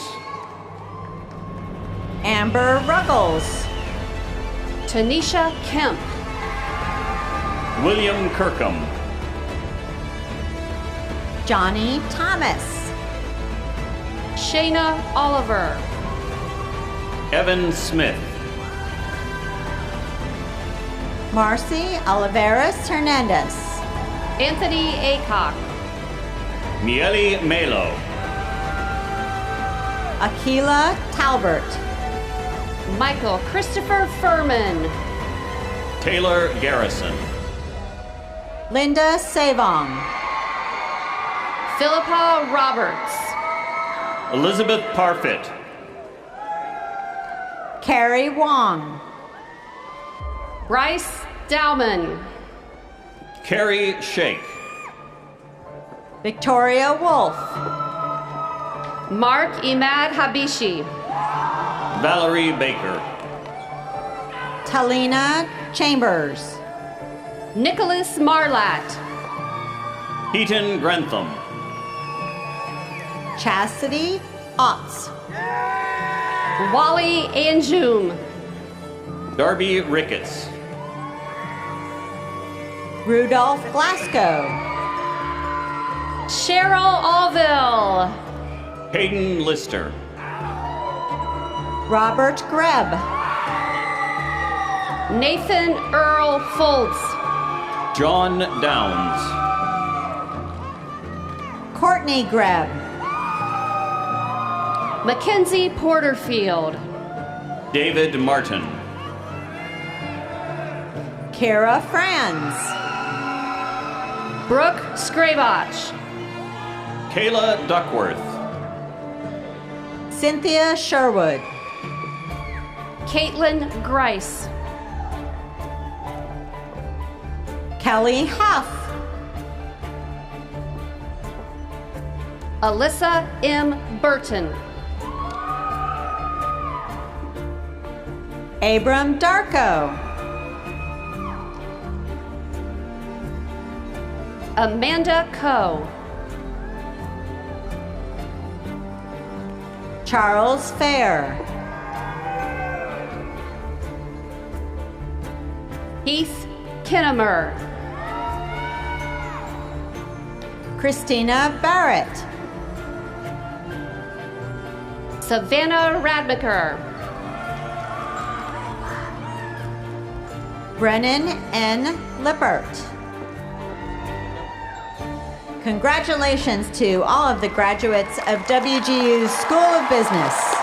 Amber Ruggles. Tanisha Kemp. William Kirkham. Johnny Thomas. Shayna Oliver. Evan Smith. Marcy Oliveras Hernandez. Anthony Acock. Mieli Melo. Akila Talbert. Michael Christopher Furman. Taylor Garrison. Linda Savong. Philippa Roberts. Elizabeth Parfit. Carrie Wong. Bryce Dowman. Carrie Shake. Victoria Wolf. Mark Imad Habishi. Valerie Baker. Talina Chambers. Nicholas Marlatt. Heaton Grantham. Chastity Otts. Wally Anjum. Darby Ricketts. Rudolph Glasgow. Cheryl Allville. Hayden Lister. Robert Greb. Nathan Earl Foltz. John Downs. Courtney Greb. Mackenzie Porterfield. David Martin. Kara Franz. Brooke Scravach. Kayla Duckworth. Cynthia Sherwood. Caitlin Grice. Kelly Huff. Alyssa M. Burton. Abram Darko. Amanda Coe. Charles Fair. Heath Kinnemer. Christina Barrett. Savannah Radmacher. Brennan N. Lippert. Congratulations to all of the graduates of WGU's School of Business.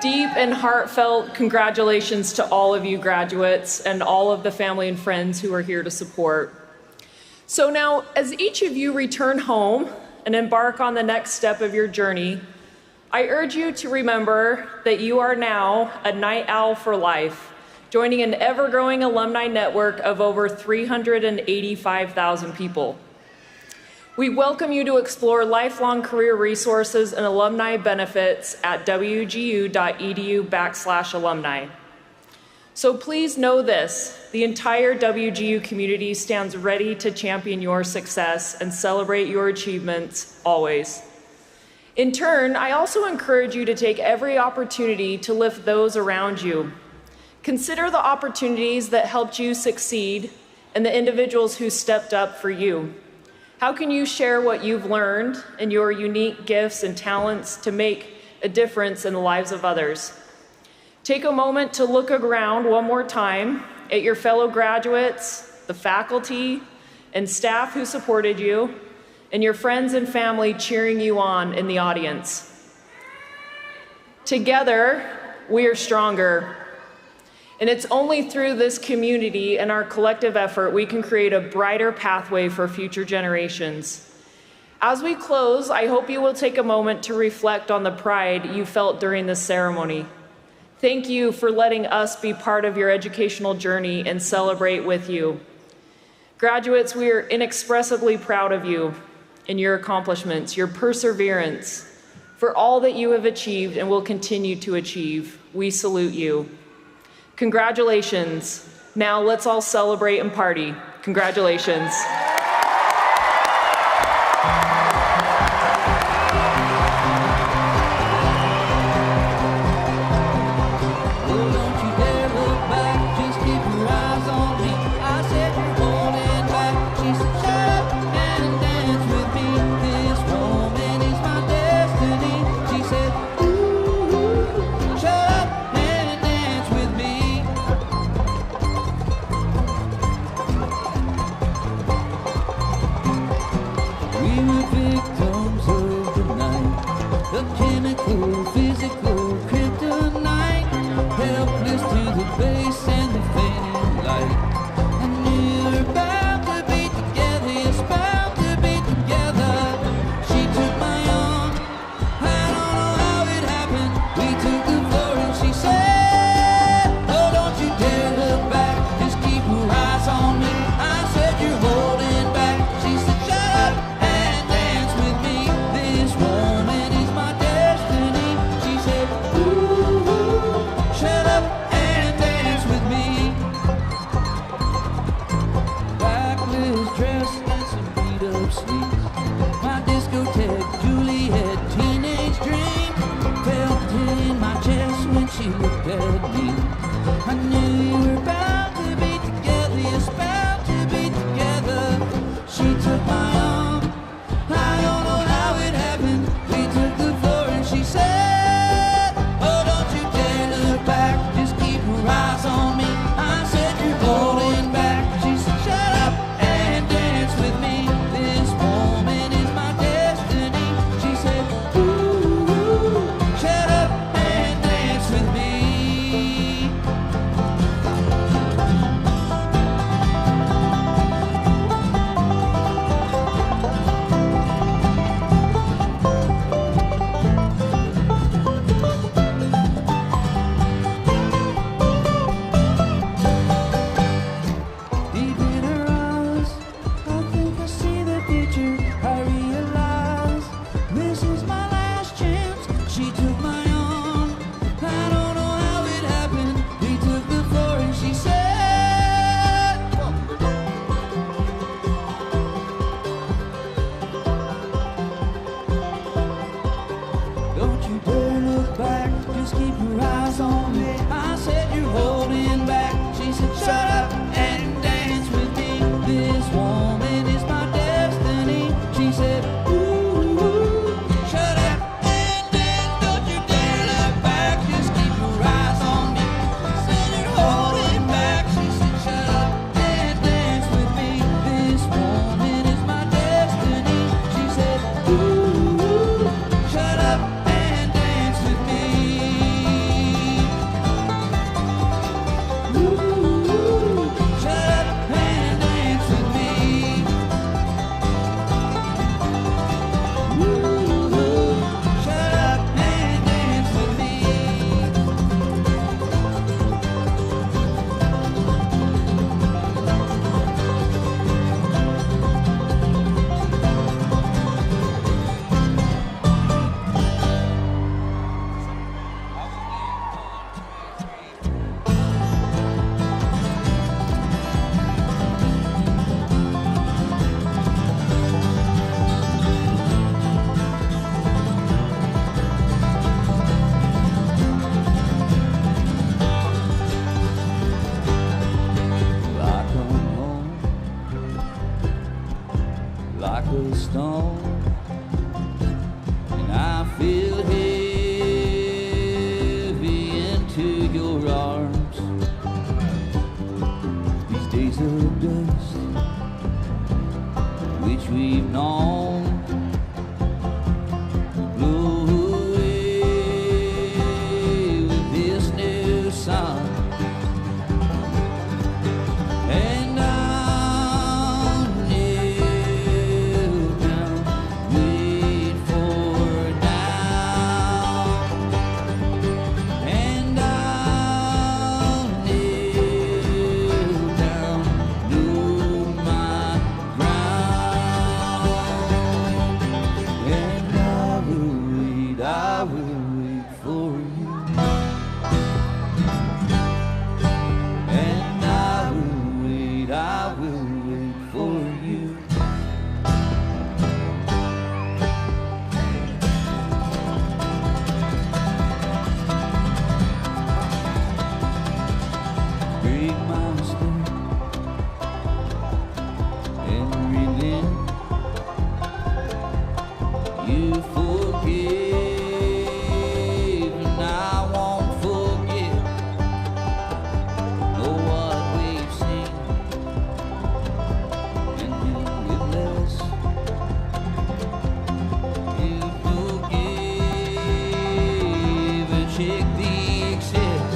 Deep and heartfelt congratulations to all of you graduates and all of the family and friends who are here to support. So now, as each of you return home and embark on the next step of your journey, I urge you to remember that you are now a night owl for life, joining an ever-growing alumni network of over 385,000 people. We welcome you to explore lifelong career resources and alumni benefits at wgu.edu/alumni. So please know this, the entire WGU community stands ready to champion your success and celebrate your achievements always. In turn, I also encourage you to take every opportunity to lift those around you. Consider the opportunities that helped you succeed and the individuals who stepped up for you. How can you share what you've learned and your unique gifts and talents to make a difference in the lives of others? Take a moment to look around one more time at your fellow graduates, the faculty and staff who supported you, and your friends and family cheering you on in the audience. Together, we are stronger. And it's only through this community and our collective effort we can create a brighter pathway for future generations. As we close, I hope you will take a moment to reflect on the pride you felt during this ceremony. Thank you for letting us be part of your educational journey and celebrate with you. Graduates, we are inexpressibly proud of you and your accomplishments, your perseverance, for all that you have achieved and will continue to achieve. We salute you. Congratulations. Now let's all celebrate and party. Congratulations. a stone, and I feel heavy into your arms. These days of dust, which we've known, blow away with this new sun. And I'll kneel down, wait for now. And I'll kneel down, know my ground. And I will wait for you. And I will wait for you. Break my step and relent. You forgive and I won't forget. Know what we've seen and do with less. You forgive and check the excess.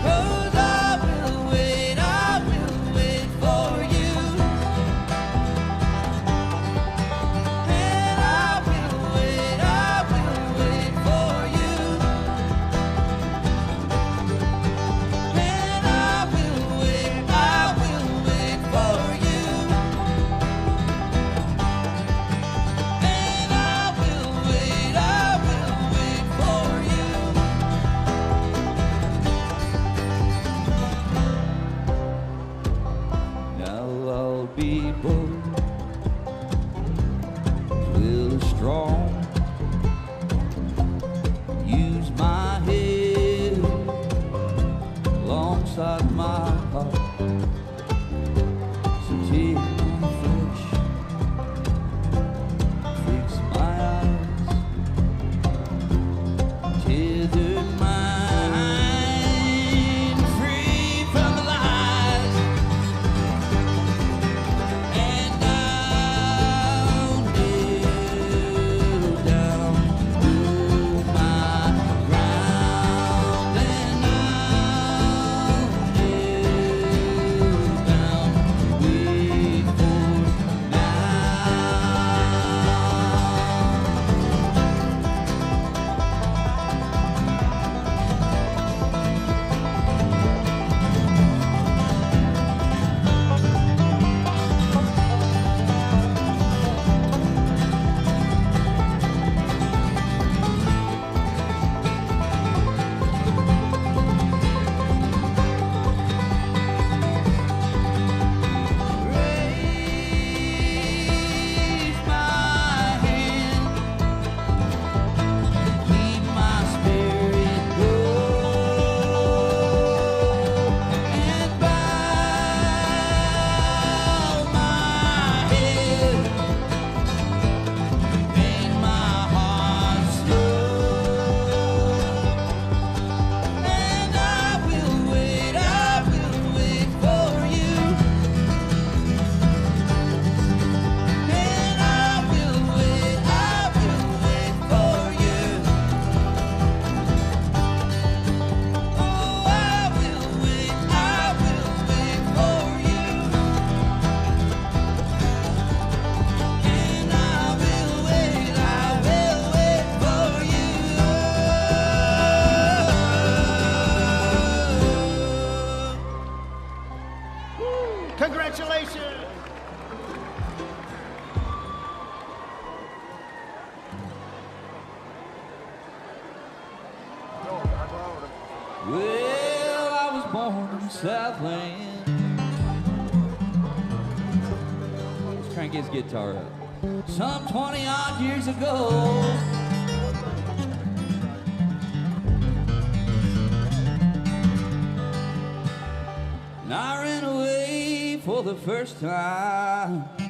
'Cause I will wait for you. And I will wait for you. And I will wait for you. And I will wait for you. Now I'll be bold, little strong. Use my head alongside my heart. So take my flesh, fix my eyes, tethered mind, free from the lies. And I'll kneel down, know my ground. And I'll kneel down, wait for now. Raise my hand, keep my spirit low, and bow my head, paint my heart slow. And I will wait for you. And I will wait for you. Oh, I will wait for you. And I will wait for you. Congratulations! Well, I was born in Southland. Let's crank his guitar up. Some 20 odd years ago. And I ran away for the first time.